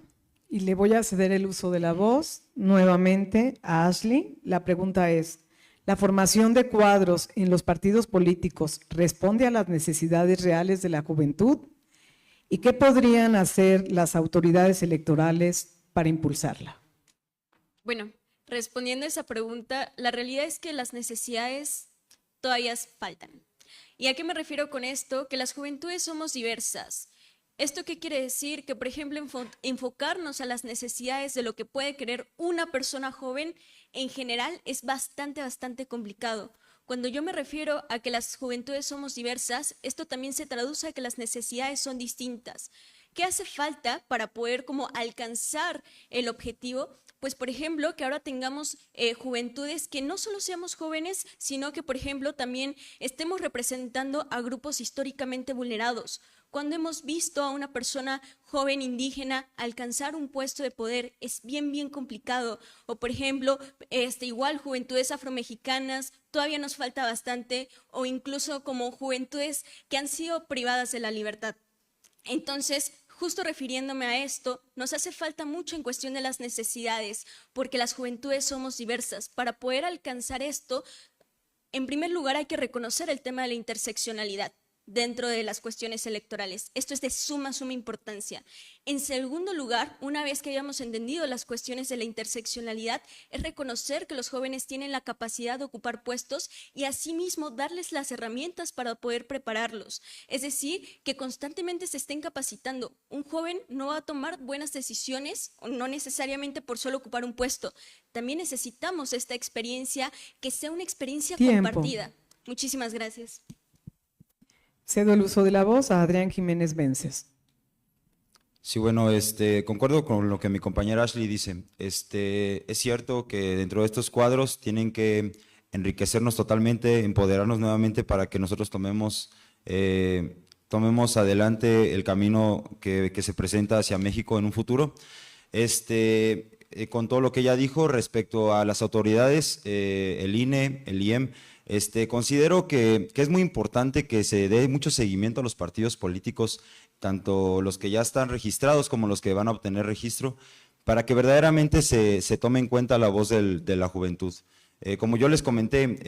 y le voy a ceder el uso de la voz nuevamente a Ashley. La pregunta es: ¿la formación de cuadros en los partidos políticos responde a las necesidades reales de la juventud? ¿Y qué podrían hacer las autoridades electorales para impulsarla? Bueno, respondiendo a esa pregunta, la realidad es que las necesidades todavía faltan. ¿Y a qué me refiero con esto? Que las juventudes somos diversas. ¿Esto qué quiere decir? Que, por ejemplo, enfocarnos a las necesidades de lo que puede querer una persona joven en general es bastante complicado. Cuando yo me refiero a que las juventudes somos diversas, esto también se traduce a que las necesidades son distintas. ¿Qué hace falta para poder como alcanzar el objetivo? Pues, por ejemplo, que ahora tengamos juventudes que no solo seamos jóvenes, sino que, por ejemplo, también estemos representando a grupos históricamente vulnerados. Cuando hemos visto a una persona joven indígena alcanzar un puesto de poder, es bien complicado. O, por ejemplo, igual juventudes afromexicanas, todavía nos falta bastante, o incluso como juventudes que han sido privadas de la libertad. Entonces, justo refiriéndome a esto, nos hace falta mucho en cuestión de las necesidades, porque las juventudes somos diversas. Para poder alcanzar esto, en primer lugar hay que reconocer el tema de la interseccionalidad dentro de las cuestiones electorales. Esto es de suma importancia. En segundo lugar, una vez que hayamos entendido las cuestiones de la interseccionalidad, es reconocer que los jóvenes tienen la capacidad de ocupar puestos y asimismo darles las herramientas para poder prepararlos. Es decir, que constantemente se estén capacitando. Un joven no va a tomar buenas decisiones, o no necesariamente por solo ocupar un puesto. También necesitamos esta experiencia, que sea una experiencia compartida. Muchísimas gracias. Cedo el uso de la voz a Adrián Jiménez Vences. Sí, bueno, concuerdo con lo que mi compañera Ashley dice. Es cierto que dentro de estos cuadros tienen que enriquecernos totalmente, empoderarnos nuevamente para que nosotros tomemos adelante el camino que se presenta hacia México en un futuro. Con todo lo que ella dijo respecto a las autoridades, el INE, el IEM, considero que es muy importante que se dé mucho seguimiento a los partidos políticos, tanto los que ya están registrados como los que van a obtener registro, para que verdaderamente se tome en cuenta la voz de la juventud. Como yo les comenté,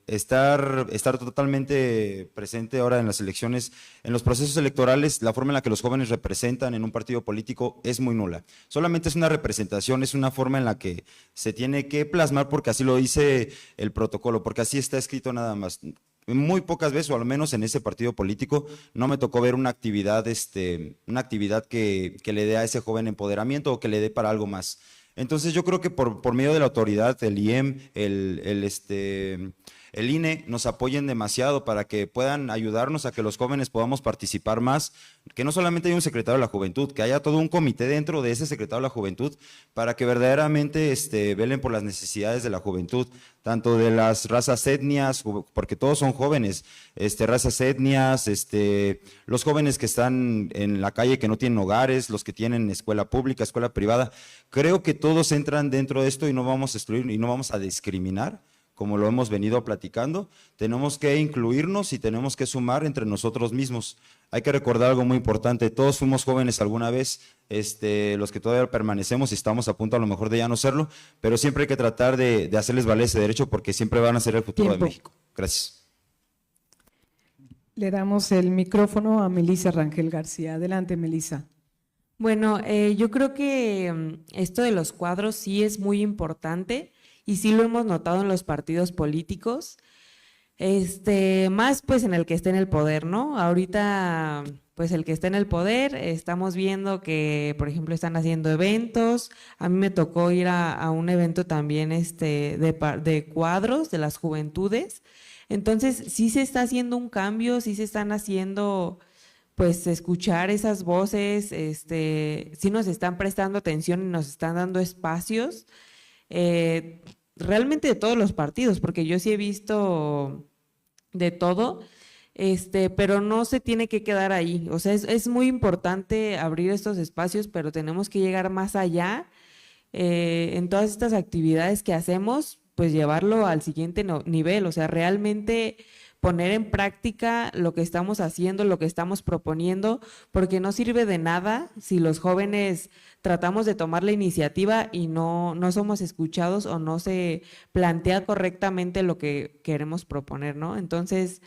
estar totalmente presente ahora en las elecciones, en los procesos electorales, la forma en la que los jóvenes representan en un partido político es muy nula. Solamente es una representación, es una forma en la que se tiene que plasmar porque así lo dice el protocolo, porque así está escrito nada más. Muy pocas veces, o al menos en ese partido político, no me tocó ver una actividad que le dé a ese joven empoderamiento o que le dé para algo más. Entonces yo creo que por medio de la autoridad, el IEM, el INE, nos apoyen demasiado para que puedan ayudarnos a que los jóvenes podamos participar más, que no solamente haya un secretario de la Juventud, que haya todo un comité dentro de ese secretario de la Juventud para que verdaderamente velen por las necesidades de la juventud, tanto de las razas, etnias, porque todos son jóvenes, razas, etnias, los jóvenes que están en la calle que no tienen hogares, los que tienen escuela pública, escuela privada. Creo que todos entran dentro de esto y no vamos a excluir y no vamos a discriminar, como lo hemos venido platicando. Tenemos que incluirnos y tenemos que sumar entre nosotros mismos. Hay que recordar algo muy importante, todos fuimos jóvenes alguna vez, los que todavía permanecemos y estamos a punto a lo mejor de ya no serlo, pero siempre hay que tratar de hacerles valer ese derecho porque siempre van a ser el futuro de México. Gracias. Le damos el micrófono a Melissa Rangel García. Adelante, Melissa. Bueno, yo creo que esto de los cuadros sí es muy importante y sí lo hemos notado en los partidos políticos, más pues en el que esté en el poder, ¿no? Ahorita pues el que está en el poder, estamos viendo que por ejemplo están haciendo eventos. A mí me tocó ir a un evento también de cuadros de las juventudes. Entonces sí se está haciendo un cambio, sí se están haciendo pues escuchar esas voces, sí nos están prestando atención y nos están dando espacios, realmente de todos los partidos, porque yo sí he visto de todo, pero no se tiene que quedar ahí. O sea, es muy importante abrir estos espacios, pero tenemos que llegar más allá en todas estas actividades que hacemos, pues llevarlo al siguiente nivel, o sea, realmente poner en práctica lo que estamos haciendo, lo que estamos proponiendo, porque no sirve de nada si los jóvenes tratamos de tomar la iniciativa y no somos escuchados o no se plantea correctamente lo que queremos proponer, ¿no? Entonces,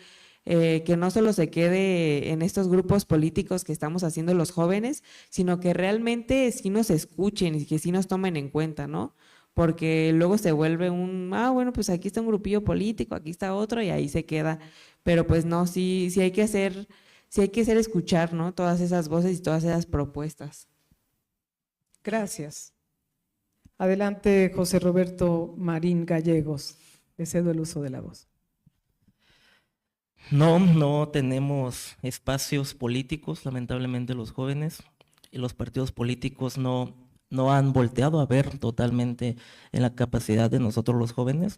que no solo se quede en estos grupos políticos que estamos haciendo los jóvenes, sino que realmente sí nos escuchen y que sí nos tomen en cuenta, ¿no? Porque luego se vuelve bueno, pues aquí está un grupillo político, aquí está otro y ahí se queda, pero pues no, sí hay que hacer escuchar, ¿no? Todas esas voces y todas esas propuestas. Gracias. Adelante, José Roberto Marín Gallegos. Le cedo el uso de la voz. No tenemos espacios políticos, lamentablemente los jóvenes, y los partidos políticos no han volteado a ver totalmente en la capacidad de nosotros los jóvenes.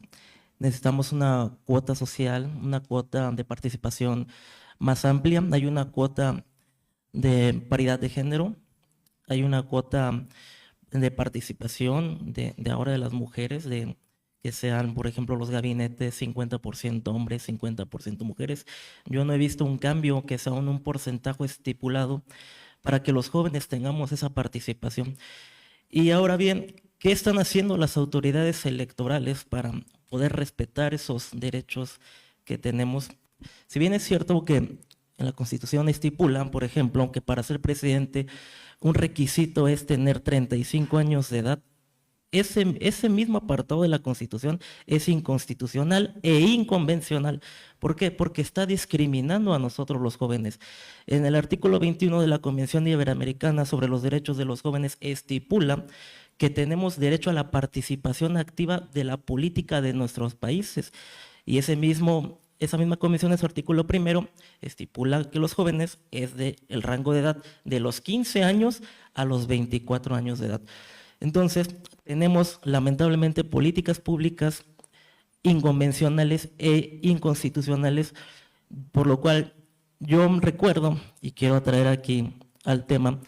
Necesitamos una cuota social, una cuota de participación más amplia. Hay una cuota de paridad de género, hay una cuota de participación de ahora de las mujeres, de que sean, por ejemplo, los gabinetes 50% hombres, 50% mujeres. Yo no he visto un cambio que sea un porcentaje estipulado para que los jóvenes tengamos esa participación. Y ahora bien, ¿qué están haciendo las autoridades electorales para poder respetar esos derechos que tenemos? Si bien es cierto que en la Constitución estipulan, por ejemplo, que para ser presidente un requisito es tener 35 años de edad, ese mismo apartado de la Constitución es inconstitucional e inconvencional. ¿Por qué? Porque está discriminando a nosotros los jóvenes. En el artículo 21 de la Convención Iberoamericana sobre los Derechos de los Jóvenes estipula que tenemos derecho a la participación activa de la política de nuestros países. Y esa misma convención en su artículo primero estipula que los jóvenes es el rango de edad de los 15 años a los 24 años de edad. Entonces, tenemos lamentablemente políticas públicas inconvencionales e inconstitucionales, por lo cual yo recuerdo, y quiero traer aquí al tema,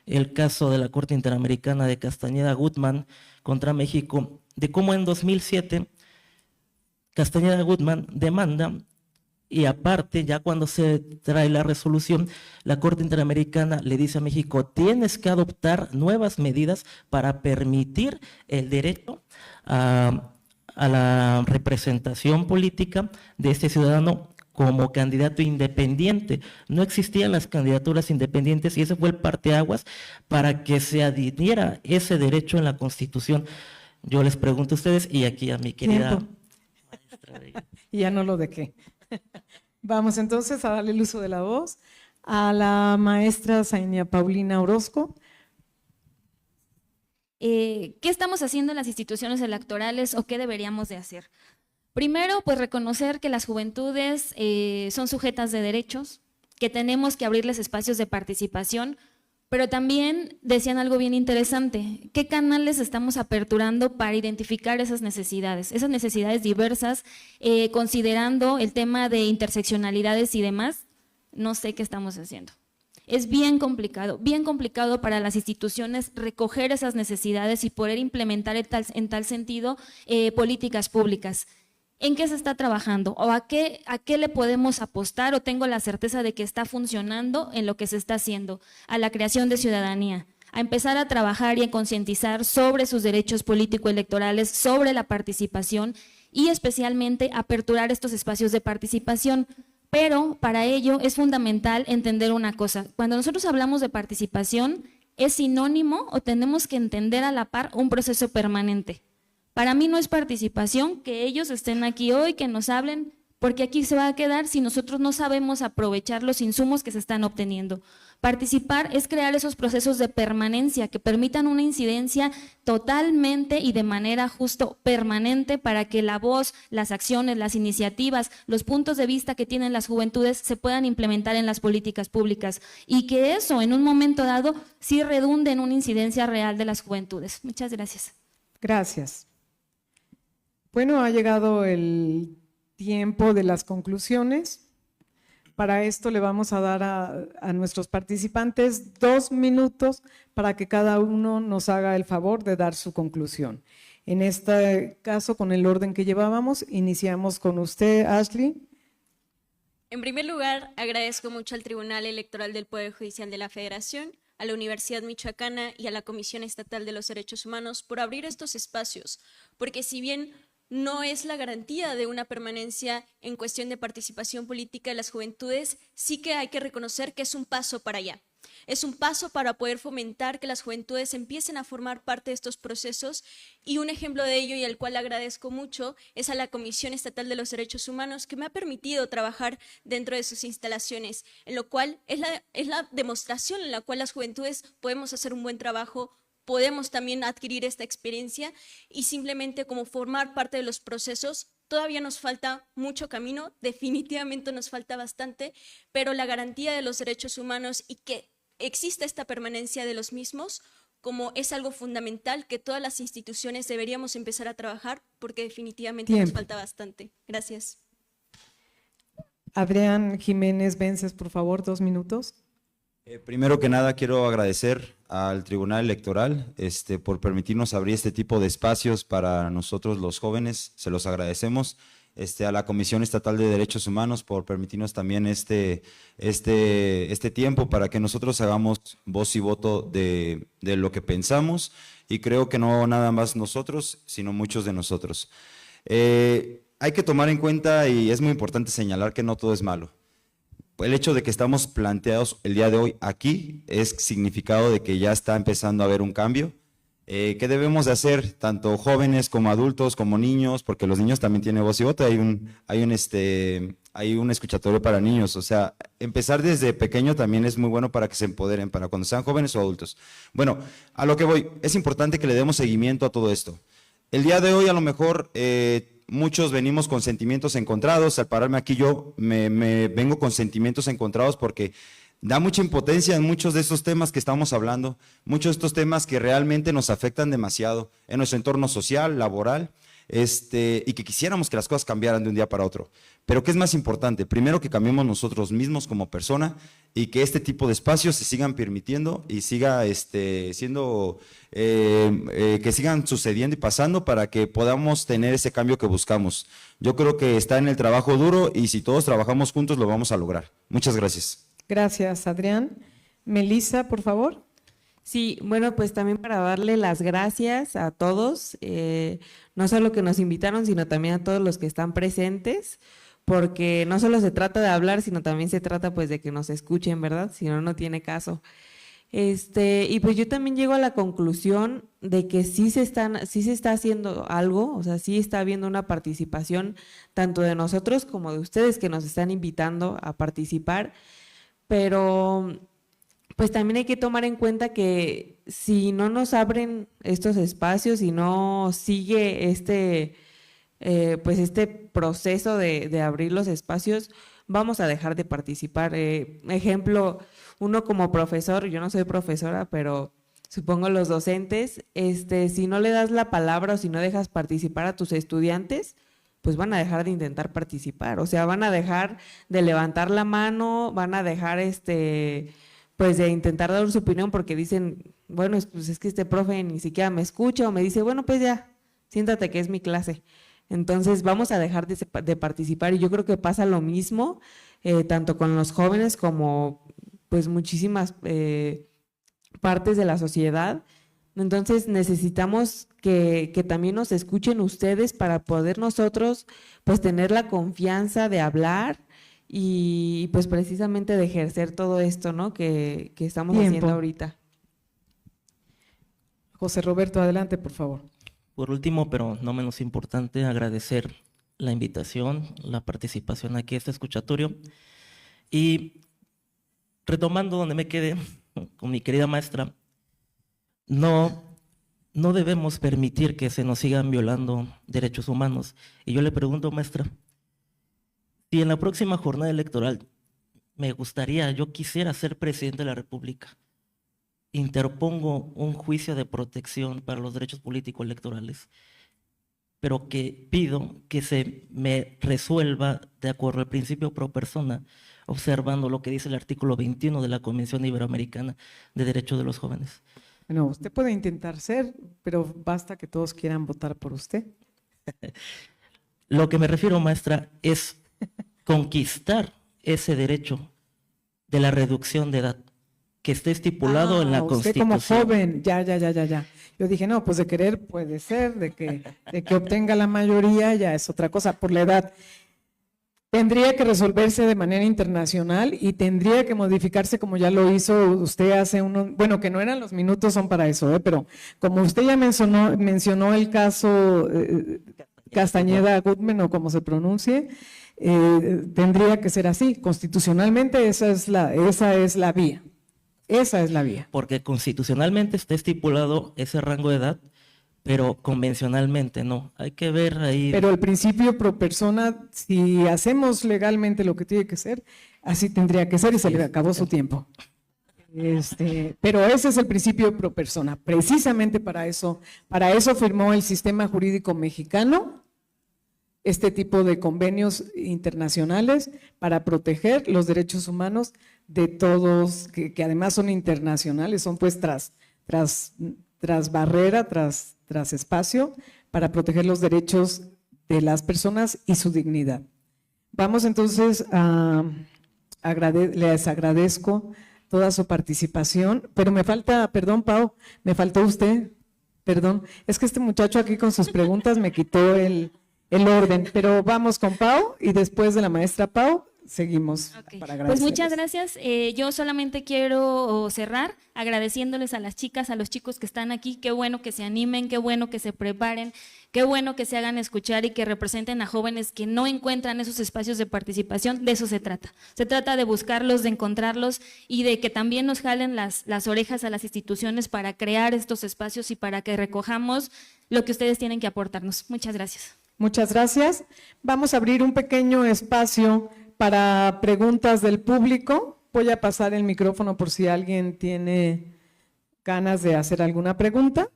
el caso de la Corte Interamericana de Castañeda Gutmann contra México, de cómo en 2007 Castañeda Gutmann demanda, y aparte, ya cuando se trae la resolución, la Corte Interamericana le dice a México, tienes que adoptar nuevas medidas para permitir el derecho a a la representación política de este ciudadano como candidato independiente. No existían las candidaturas independientes y ese fue el parteaguas para que se adhiriera ese derecho en la Constitución. Yo les pregunto a ustedes y aquí a mi querida maestra. Y ya no lo de qué. Vamos entonces a darle el uso de la voz a la maestra Zainia Paulina Orozco. ¿Qué estamos haciendo en las instituciones electorales o qué deberíamos de hacer? Primero, pues reconocer que las juventudes son sujetas de derechos, que tenemos que abrirles espacios de participación, pero también decían algo bien interesante, ¿qué canales estamos aperturando para identificar esas necesidades diversas, considerando el tema de interseccionalidades y demás? No sé qué estamos haciendo. Es bien complicado para las instituciones recoger esas necesidades y poder implementar en tal sentido políticas públicas. ¿En qué se está trabajando? ¿O a qué le podemos apostar? ¿O tengo la certeza de que está funcionando en lo que se está haciendo? A la creación de ciudadanía, a empezar a trabajar y a concientizar sobre sus derechos político-electorales, sobre la participación y especialmente aperturar estos espacios de participación. Pero para ello es fundamental entender una cosa. Cuando nosotros hablamos de participación, ¿es sinónimo o tenemos que entender a la par un proceso permanente? Para mí no es participación que ellos estén aquí hoy, que nos hablen, porque aquí se va a quedar si nosotros no sabemos aprovechar los insumos que se están obteniendo. Participar es crear esos procesos de permanencia que permitan una incidencia totalmente y de manera justo permanente para que la voz, las acciones, las iniciativas, los puntos de vista que tienen las juventudes se puedan implementar en las políticas públicas y que eso en un momento dado sí redunde en una incidencia real de las juventudes. Muchas gracias. Gracias. Bueno, ha llegado el tiempo de las conclusiones. Para esto le vamos a dar a nuestros participantes 2 minutos para que cada uno nos haga el favor de dar su conclusión. En este caso, con el orden que llevábamos, iniciamos con usted, Ashley. En primer lugar, agradezco mucho al Tribunal Electoral del Poder Judicial de la Federación, a la Universidad Michoacana y a la Comisión Estatal de los Derechos Humanos por abrir estos espacios, porque si bien no es la garantía de una permanencia en cuestión de participación política de las juventudes, sí que hay que reconocer que es un paso para allá. Es un paso para poder fomentar que las juventudes empiecen a formar parte de estos procesos y un ejemplo de ello y al cual agradezco mucho es a la Comisión Estatal de los Derechos Humanos que me ha permitido trabajar dentro de sus instalaciones, en lo cual es la demostración en la cual las juventudes podemos hacer un buen trabajo, podemos también adquirir esta experiencia y simplemente como formar parte de los procesos. Todavía nos falta mucho camino, definitivamente nos falta bastante, pero la garantía de los derechos humanos y que exista esta permanencia de los mismos como es algo fundamental que todas las instituciones deberíamos empezar a trabajar porque definitivamente nos falta bastante. Gracias. Adrián Jiménez Vences, por favor, 2 minutos. Primero que nada quiero agradecer al Tribunal Electoral por permitirnos abrir este tipo de espacios para nosotros los jóvenes, se los agradecemos. A la Comisión Estatal de Derechos Humanos por permitirnos también este tiempo para que nosotros hagamos voz y voto de lo que pensamos y creo que no nada más nosotros, sino muchos de nosotros. Hay que tomar en cuenta y es muy importante señalar que no todo es malo. El hecho de que estamos planteados el día de hoy aquí es significado de que ya está empezando a haber un cambio. ¿Qué debemos de hacer? Tanto jóvenes como adultos, como niños, porque los niños también tienen voz y voto, hay un escuchatorio para niños, o sea, empezar desde pequeño también es muy bueno para que se empoderen, para cuando sean jóvenes o adultos. Bueno, a lo que voy, es importante que le demos seguimiento a todo esto. El día de hoy a lo mejor muchos venimos con sentimientos encontrados, al pararme aquí yo me vengo con sentimientos encontrados porque da mucha impotencia en muchos de estos temas que estamos hablando, muchos de estos temas que realmente nos afectan demasiado en nuestro entorno social, laboral, y que quisiéramos que las cosas cambiaran de un día para otro. Pero ¿qué es más importante? Primero que cambiemos nosotros mismos como persona y que este tipo de espacios se sigan permitiendo y siga que sigan sucediendo y pasando para que podamos tener ese cambio que buscamos. Yo creo que está en el trabajo duro y si todos trabajamos juntos lo vamos a lograr. Muchas gracias. Gracias, Adrián. Melissa, por favor. Sí, bueno, pues también para darle las gracias a todos, no solo que nos invitaron, sino también a todos los que están presentes, porque no solo se trata de hablar, sino también se trata pues de que nos escuchen, ¿verdad? Si no, no tiene caso. Y pues yo también llego a la conclusión de que sí se está haciendo algo, o sea, sí está habiendo una participación tanto de nosotros como de ustedes que nos están invitando a participar, pero pues también hay que tomar en cuenta que si no nos abren estos espacios y no sigue pues este proceso de abrir los espacios, vamos a dejar de participar. Ejemplo, uno como profesor, yo no soy profesora, pero supongo los docentes, si no le das la palabra o si no dejas participar a tus estudiantes, pues van a dejar de intentar participar, o sea, van a dejar de levantar la mano, van a dejar pues de intentar dar su opinión porque dicen, bueno, pues es que este profe ni siquiera me escucha o me dice, bueno, pues ya, siéntate que es mi clase. Entonces vamos a dejar de participar y yo creo que pasa lo mismo tanto con los jóvenes como pues muchísimas partes de la sociedad. Entonces necesitamos que también nos escuchen ustedes para poder nosotros pues tener la confianza de hablar y pues precisamente de ejercer todo esto, ¿no? que estamos haciendo ahorita. José Roberto, adelante, por favor. Por último, pero no menos importante, agradecer la invitación, la participación aquí a este escuchatorio. Y retomando donde me quedé con mi querida maestra, no debemos permitir que se nos sigan violando derechos humanos. Y yo le pregunto, maestra, si en la próxima jornada electoral yo quisiera ser presidente de la República, interpongo un juicio de protección para los derechos políticos electorales, pero que pido que se me resuelva de acuerdo al principio pro persona, observando lo que dice el artículo 21 de la Convención Iberoamericana de Derechos de los Jóvenes. Bueno, usted puede intentar ser, pero basta que todos quieran votar por usted. Lo que me refiero, maestra, es conquistar ese derecho de la reducción de edad que esté estipulado en la Constitución. Usted como joven, ya. Yo dije, no, pues de querer puede ser, de que obtenga la mayoría ya es otra cosa, por la edad. Tendría que resolverse de manera internacional y tendría que modificarse como ya lo hizo usted hace bueno, que no eran los minutos, son para eso, pero como usted ya mencionó el caso Castañeda Gutmann o como se pronuncie, tendría que ser así. Constitucionalmente esa es la vía. Esa es la vía. Porque constitucionalmente está estipulado ese rango de edad, pero convencionalmente no. Hay que ver ahí. Pero el principio pro persona, si hacemos legalmente lo que tiene que ser, así tendría que ser y se le acabó su tiempo. Pero ese es el principio pro persona. Precisamente para eso firmó el sistema jurídico mexicano este tipo de convenios internacionales para proteger los derechos humanos de todos, que además son internacionales, son pues tras barrera, tras espacio, para proteger los derechos de las personas y su dignidad. Vamos entonces les agradezco toda su participación, pero me falta, perdón Pau, me faltó usted, perdón, es que este muchacho aquí con sus preguntas me quitó el orden, pero vamos con Pau y después de la maestra Pau seguimos para agradecerles. Pues muchas gracias. Yo solamente quiero cerrar agradeciéndoles a las chicas, a los chicos que están aquí. Qué bueno que se animen, qué bueno que se preparen, qué bueno que se hagan escuchar y que representen a jóvenes que no encuentran esos espacios de participación. De eso se trata. Se trata de buscarlos, de encontrarlos y de que también nos jalen las orejas a las instituciones para crear estos espacios y para que recojamos lo que ustedes tienen que aportarnos. Muchas gracias. Muchas gracias. Vamos a abrir un pequeño espacio para preguntas del público. Voy a pasar el micrófono por si alguien tiene ganas de hacer alguna pregunta.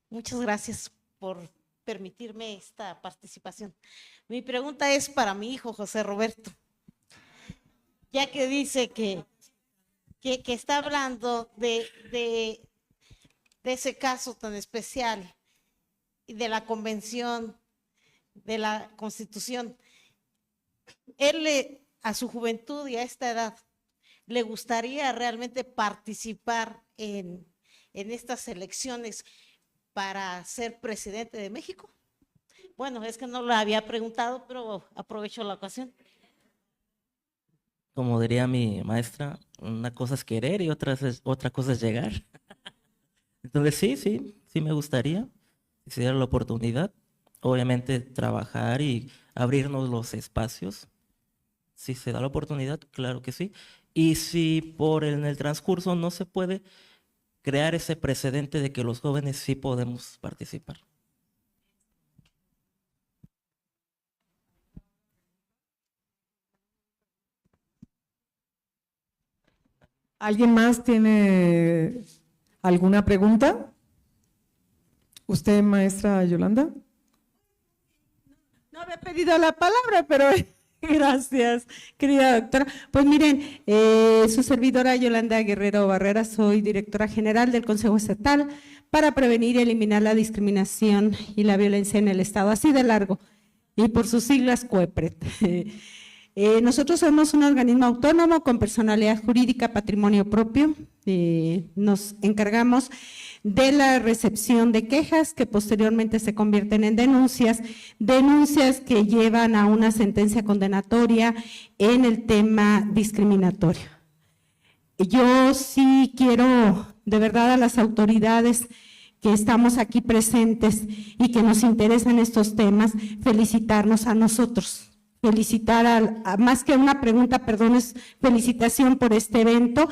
Muchas gracias por permitirme esta participación. Mi pregunta es para mi hijo José Roberto, ya que dice que está hablando de ese caso tan especial. de la Convención de la Constitución, él a su juventud y a esta edad, ¿le gustaría realmente participar en estas elecciones para ser presidente de México? Bueno, es que no lo había preguntado, pero aprovecho la ocasión. Como diría mi maestra, una cosa es querer y otra cosa es llegar. Entonces sí me gustaría, si se diera la oportunidad, obviamente trabajar y abrirnos los espacios. Si se da la oportunidad, claro que sí. Y si en el transcurso no se puede, crear ese precedente de que los jóvenes sí podemos participar. ¿Alguien más tiene alguna pregunta? ¿Usted, maestra Yolanda? No había pedido la palabra, pero gracias, querida doctora. Pues miren, su servidora Yolanda Guerrero Barrera, soy directora general del Consejo Estatal para prevenir y eliminar la discriminación y la violencia en el Estado, así de largo, y por sus siglas COEPRED. Nosotros somos un organismo autónomo con personalidad jurídica, patrimonio propio. Nos encargamos de la recepción de quejas que posteriormente se convierten en denuncias que llevan a una sentencia condenatoria en el tema discriminatorio. Yo sí quiero, de verdad, a las autoridades que estamos aquí presentes y que nos interesan estos temas, felicitarnos a nosotros. Felicitar, más que una pregunta, perdón, es felicitación por este evento,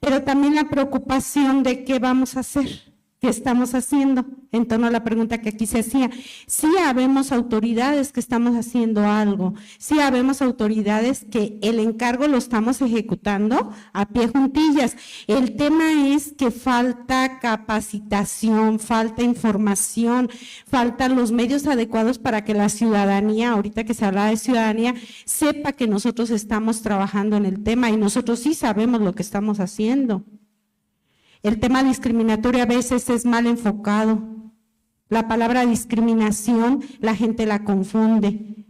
pero también la preocupación de qué vamos a hacer, qué estamos haciendo, en torno a la pregunta que aquí se hacía. Sí habemos autoridades que estamos haciendo algo, sí habemos autoridades que el encargo lo estamos ejecutando a pie juntillas. El tema es que falta capacitación, falta información, faltan los medios adecuados para que la ciudadanía, ahorita que se habla de ciudadanía, sepa que nosotros estamos trabajando en el tema y nosotros sí sabemos lo que estamos haciendo. El tema discriminatorio a veces es mal enfocado. La palabra discriminación la gente la confunde.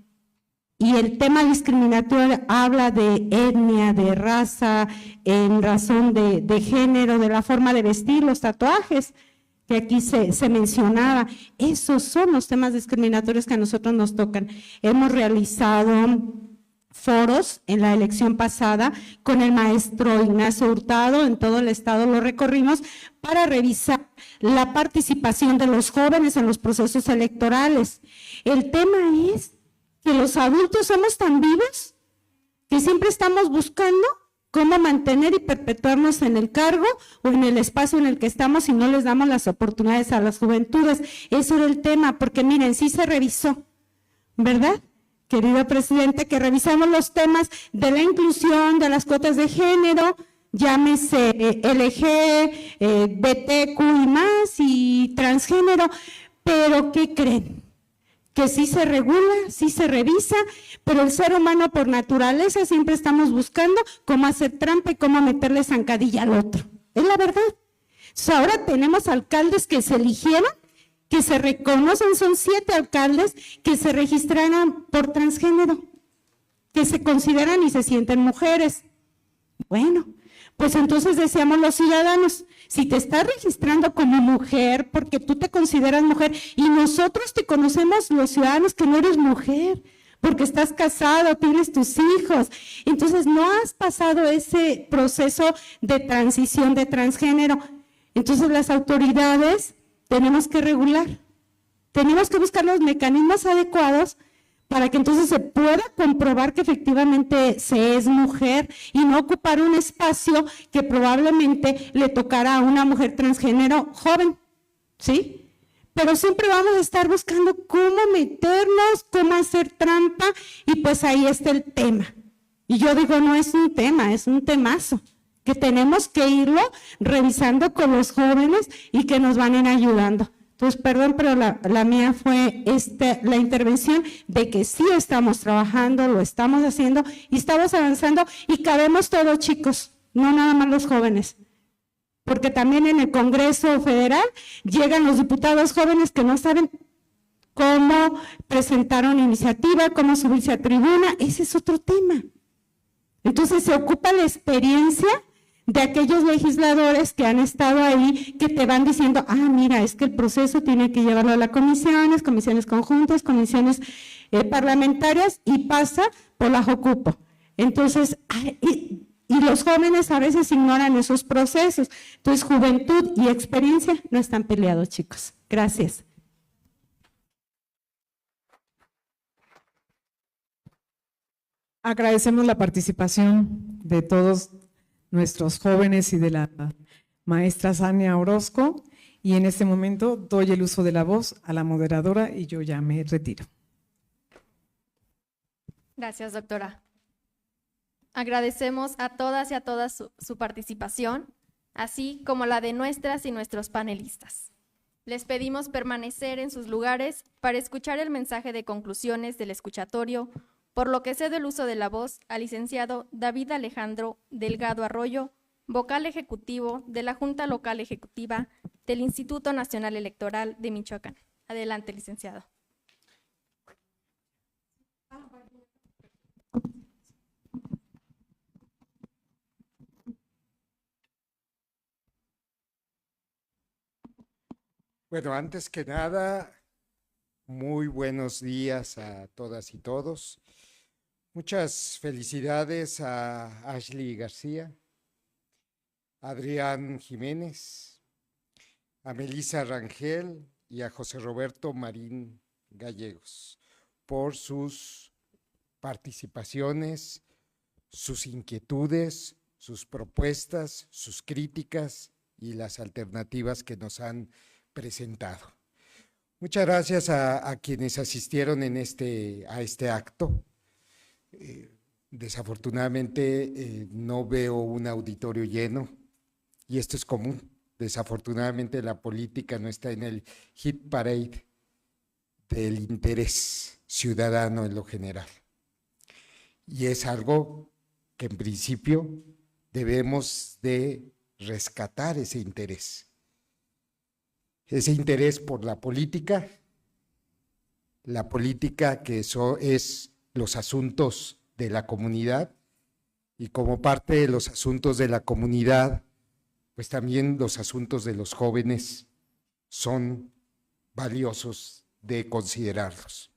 Y el tema discriminatorio habla de etnia, de raza, en razón de género, de la forma de vestir, los tatuajes que aquí se mencionaba. Esos son los temas discriminatorios que a nosotros nos tocan. Hemos realizado foros en la elección pasada con el maestro Ignacio Hurtado, en todo el estado lo recorrimos para revisar la participación de los jóvenes en los procesos electorales. El tema es que los adultos somos tan vivos que siempre estamos buscando cómo mantener y perpetuarnos en el cargo o en el espacio en el que estamos y no les damos las oportunidades a las juventudes. Ese era el tema, porque miren, sí se revisó, ¿verdad? Querido presidente, que revisamos los temas de la inclusión, de las cuotas de género, llámese LG, BTQ y más, y transgénero, pero ¿qué creen? Que sí se regula, sí se revisa, pero el ser humano por naturaleza siempre estamos buscando cómo hacer trampa y cómo meterle zancadilla al otro. Es la verdad. Entonces, ahora tenemos alcaldes que se eligieron, que se reconocen, son 7 alcaldes que se registraron por transgénero, que se consideran y se sienten mujeres. Bueno, pues entonces decíamos los ciudadanos, si te estás registrando como mujer porque tú te consideras mujer y nosotros te conocemos los ciudadanos que no eres mujer, porque estás casado, tienes tus hijos, entonces no has pasado ese proceso de transición de transgénero, entonces las autoridades tenemos que regular, tenemos que buscar los mecanismos adecuados para que entonces se pueda comprobar que efectivamente se es mujer y no ocupar un espacio que probablemente le tocará a una mujer transgénero joven, ¿sí? Pero siempre vamos a estar buscando cómo meternos, cómo hacer trampa y pues ahí está el tema. Y yo digo, no es un tema, es un temazo, que tenemos que irlo revisando con los jóvenes y que nos van a ir ayudando. Entonces, perdón, pero la mía fue la intervención de que sí estamos trabajando, lo estamos haciendo y estamos avanzando y cabemos todos, chicos, no nada más los jóvenes. Porque también en el Congreso Federal llegan los diputados jóvenes que no saben cómo presentar una iniciativa, cómo subirse a tribuna, ese es otro tema. Entonces se ocupa la experiencia de aquellos legisladores que han estado ahí, que te van diciendo, ah, mira, es que el proceso tiene que llevarlo a las comisiones conjuntas, comisiones parlamentarias, y pasa por la Jocupo. Entonces, y los jóvenes a veces ignoran esos procesos. Entonces, juventud y experiencia no están peleados, chicos. Gracias. Agradecemos la participación de todos nuestros jóvenes y de la maestra Sania Orozco, y en este momento doy el uso de la voz a la moderadora y yo ya me retiro. Gracias, doctora. Agradecemos a todas y a todas su participación, así como la de nuestras y nuestros panelistas. Les pedimos permanecer en sus lugares para escuchar el mensaje de conclusiones del escuchatorio, por lo que cedo el uso de la voz al licenciado David Alejandro Delgado Arroyo, vocal ejecutivo de la Junta Local Ejecutiva del Instituto Nacional Electoral de Michoacán. Adelante, licenciado. Bueno, antes que nada, muy buenos días a todas y todos. Muchas felicidades a Ashley García, a Adrián Jiménez, a Melissa Rangel y a José Roberto Marín Gallegos por sus participaciones, sus inquietudes, sus propuestas, sus críticas y las alternativas que nos han presentado. Muchas gracias a quienes asistieron a este acto. Desafortunadamente no veo un auditorio lleno, y esto es común. Desafortunadamente la política no está en el hit parade del interés ciudadano en lo general, y es algo que en principio debemos de rescatar, ese interés por la política que eso es los asuntos de la comunidad, y como parte de los asuntos de la comunidad, pues también los asuntos de los jóvenes son valiosos de considerarlos.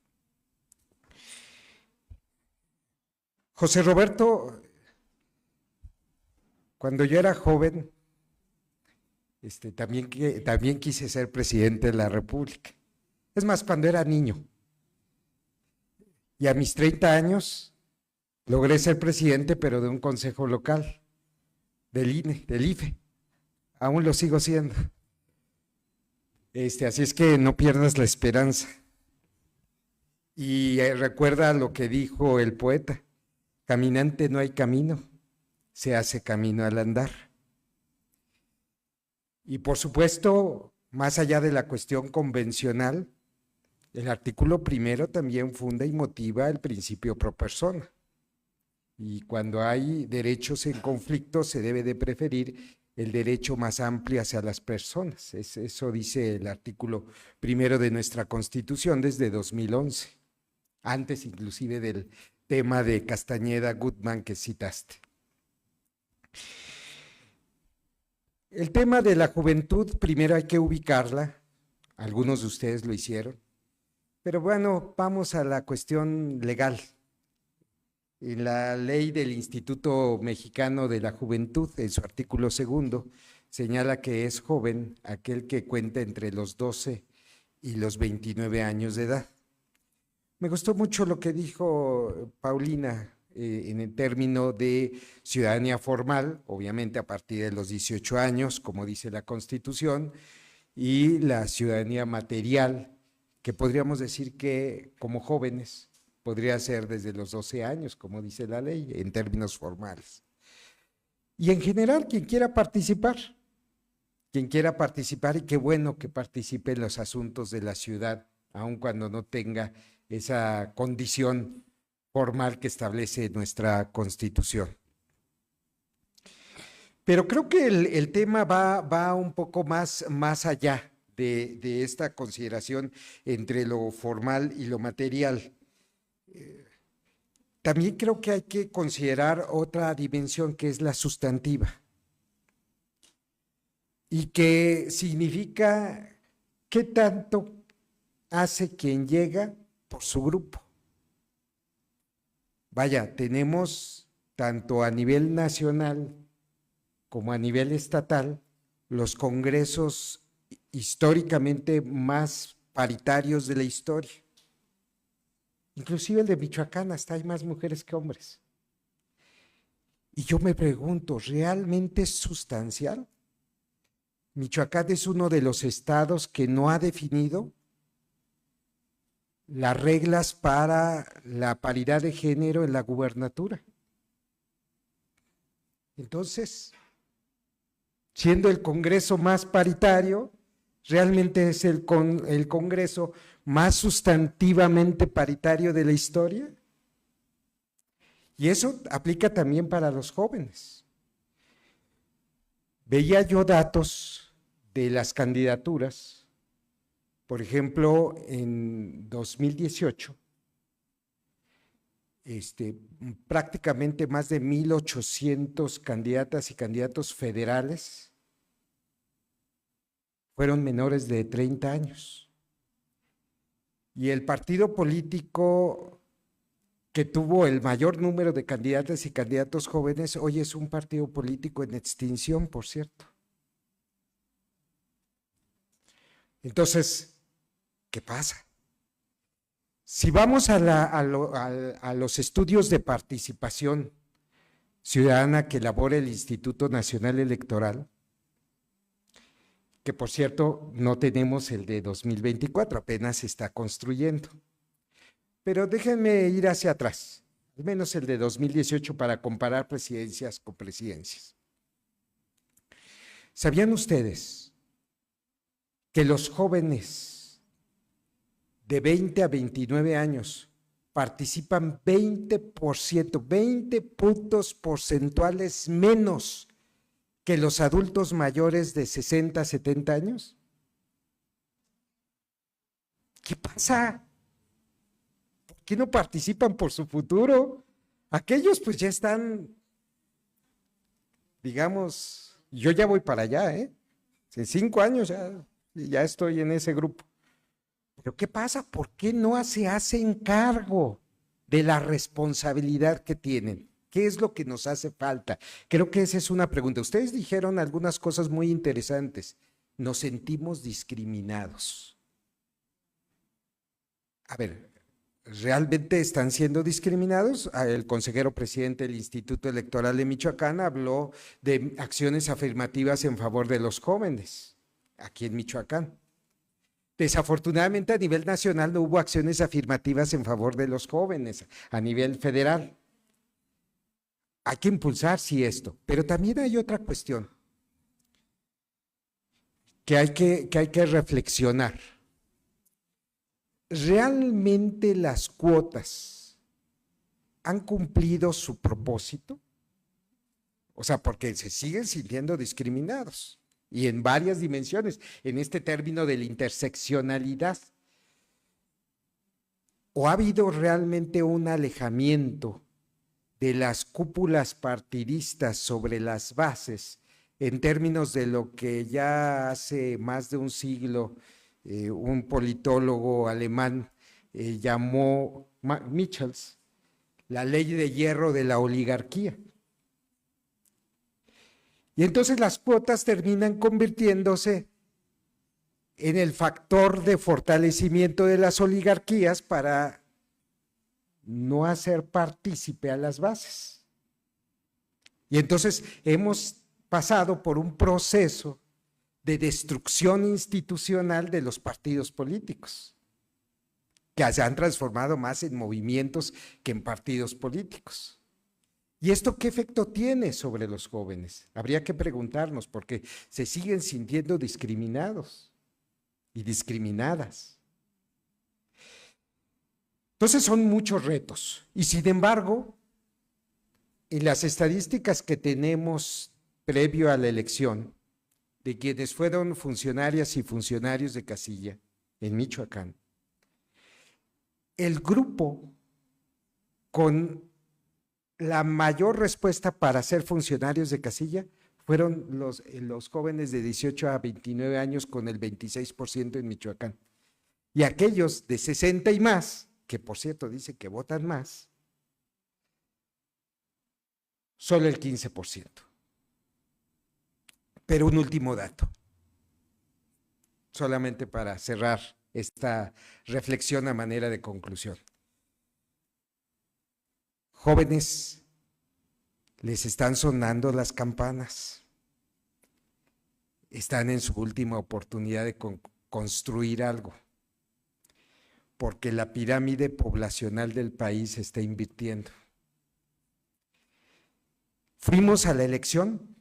José Roberto, cuando yo era joven, también quise ser presidente de la República. Es más, cuando era niño. Y a mis 30 años logré ser presidente, pero de un consejo local, del INE, del IFE. Aún lo sigo siendo. Así es que no pierdas la esperanza. Y recuerda lo que dijo el poeta: caminante no hay camino, se hace camino al andar. Y por supuesto, más allá de la cuestión convencional, el artículo primero también funda y motiva el principio pro persona. Y cuando hay derechos en conflicto, se debe de preferir el derecho más amplio hacia las personas. Eso dice el artículo primero de nuestra Constitución desde 2011, antes inclusive del tema de Castañeda Gutmann que citaste. El tema de la juventud, primero hay que ubicarla, algunos de ustedes lo hicieron, pero bueno, vamos a la cuestión legal. En la ley del Instituto Mexicano de la Juventud, en su artículo segundo, señala que es joven aquel que cuenta entre los 12 y los 29 años de edad. Me gustó mucho lo que dijo Paulina en el término de ciudadanía formal, obviamente a partir de los 18 años, como dice la Constitución, y la ciudadanía material, que podríamos decir que como jóvenes podría ser desde los 12 años, como dice la ley, en términos formales. Y en general, quien quiera participar, y qué bueno que participe en los asuntos de la ciudad, aun cuando no tenga esa condición formal que establece nuestra Constitución. Pero creo que el tema va un poco más allá de esta consideración entre lo formal y lo material. También creo que hay que considerar otra dimensión que es la sustantiva y que significa qué tanto hace quien llega por su grupo. Vaya, tenemos tanto a nivel nacional como a nivel estatal los congresos históricamente más paritarios de la historia. Inclusive el de Michoacán, hasta hay más mujeres que hombres. Y yo me pregunto, ¿realmente es sustancial? Michoacán es uno de los estados que no ha definido las reglas para la paridad de género en la gubernatura. Entonces, siendo el Congreso más paritario, ¿realmente es el Congreso más sustantivamente paritario de la historia? Y eso aplica también para los jóvenes. Veía yo datos de las candidaturas, por ejemplo, en 2018, prácticamente más de 1,800 candidatas y candidatos federales fueron menores de 30 años. Y el partido político que tuvo el mayor número de candidatas y candidatos jóvenes, hoy es un partido político en extinción, por cierto. Entonces, ¿qué pasa? Si vamos a los estudios de participación ciudadana que elabora el Instituto Nacional Electoral, que por cierto no tenemos el de 2024, apenas se está construyendo. Pero déjenme ir hacia atrás, al menos el de 2018 para comparar presidencias con presidencias. ¿Sabían ustedes que los jóvenes de 20 a 29 años participan 20%, 20 puntos porcentuales menos que los adultos mayores de 60 a 70 años? ¿Qué pasa? ¿Por qué no participan por su futuro? Aquellos pues ya están, digamos, yo ya voy para allá, En 5 años ya estoy en ese grupo. Pero ¿qué pasa? ¿Por qué no se hacen cargo de la responsabilidad que tienen? ¿Qué es lo que nos hace falta? Creo que esa es una pregunta. Ustedes dijeron algunas cosas muy interesantes. Nos sentimos discriminados. A ver, ¿realmente están siendo discriminados? El consejero presidente del Instituto Electoral de Michoacán habló de acciones afirmativas en favor de los jóvenes aquí en Michoacán. Desafortunadamente a nivel nacional no hubo acciones afirmativas en favor de los jóvenes a nivel federal. Hay que impulsar, sí, esto, pero también hay otra cuestión que hay que reflexionar. ¿Realmente las cuotas han cumplido su propósito? O sea, porque se siguen sintiendo discriminados y en varias dimensiones, en este término de la interseccionalidad. ¿O ha habido realmente un alejamiento de las cúpulas partidistas sobre las bases en términos de lo que ya hace más de un siglo un politólogo alemán llamó Michels la ley de hierro de la oligarquía? Y entonces las cuotas terminan convirtiéndose en el factor de fortalecimiento de las oligarquías para no hacer partícipe a las bases. Y entonces hemos pasado por un proceso de destrucción institucional de los partidos políticos, que se han transformado más en movimientos que en partidos políticos. ¿Y esto qué efecto tiene sobre los jóvenes? Habría que preguntarnos, porque se siguen sintiendo discriminados y discriminadas. Entonces son muchos retos y sin embargo, en las estadísticas que tenemos previo a la elección de quienes fueron funcionarias y funcionarios de casilla en Michoacán, el grupo con la mayor respuesta para ser funcionarios de casilla fueron los jóvenes de 18 a 29 años, con el 26% en Michoacán. Y aquellos de 60 y más, que por cierto dice que votan más, solo el 15%. Pero un último dato, solamente para cerrar esta reflexión a manera de conclusión. Jóvenes, les están sonando las campanas. Están en su última oportunidad de construir algo, porque la pirámide poblacional del país se está invirtiendo. Fuimos a la elección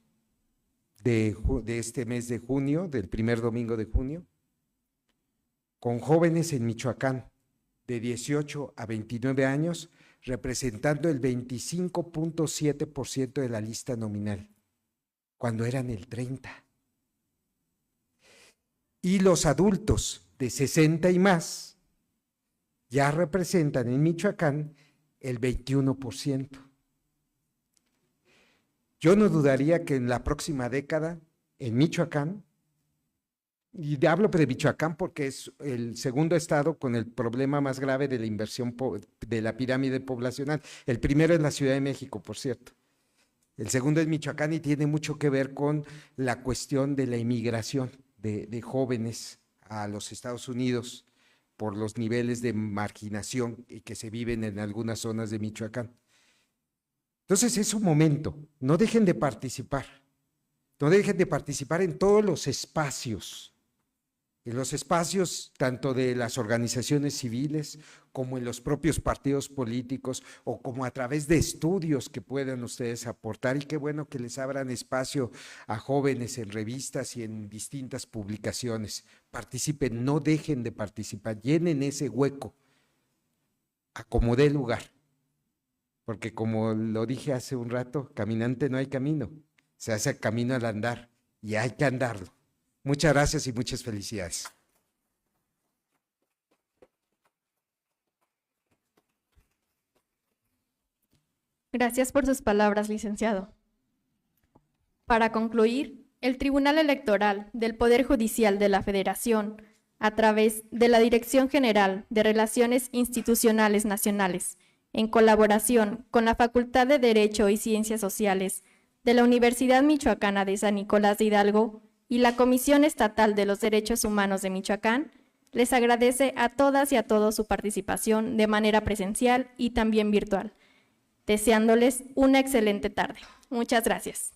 de este mes de junio, del primer domingo de junio, con jóvenes en Michoacán de 18 a 29 años, representando el 25.7% de la lista nominal, cuando eran el 30%. Y los adultos de 60 y más ya representan en Michoacán el 21%. Yo no dudaría que en la próxima década, en Michoacán, y hablo de Michoacán porque es el segundo estado con el problema más grave de la inversión de la pirámide poblacional. El primero es la Ciudad de México, por cierto. El segundo es Michoacán y tiene mucho que ver con la cuestión de la inmigración de jóvenes a los Estados Unidos por los niveles de marginación que se viven en algunas zonas de Michoacán. Entonces es un momento, no dejen de participar, no dejen de participar en todos los espacios, tanto de las organizaciones civiles como en los propios partidos políticos o como a través de estudios que puedan ustedes aportar, y qué bueno que les abran espacio a jóvenes en revistas y en distintas publicaciones. Participen, no dejen de participar, llenen ese hueco, acomode el lugar. Porque como lo dije hace un rato, caminante no hay camino, se hace camino al andar y hay que andarlo. Muchas gracias y muchas felicidades. Gracias por sus palabras, licenciado. Para concluir, el Tribunal Electoral del Poder Judicial de la Federación, a través de la Dirección General de Relaciones Institucionales Nacionales, en colaboración con la Facultad de Derecho y Ciencias Sociales de la Universidad Michoacana de San Nicolás de Hidalgo y la Comisión Estatal de los Derechos Humanos de Michoacán, les agradece a todas y a todos su participación de manera presencial y también virtual, deseándoles una excelente tarde. Muchas gracias.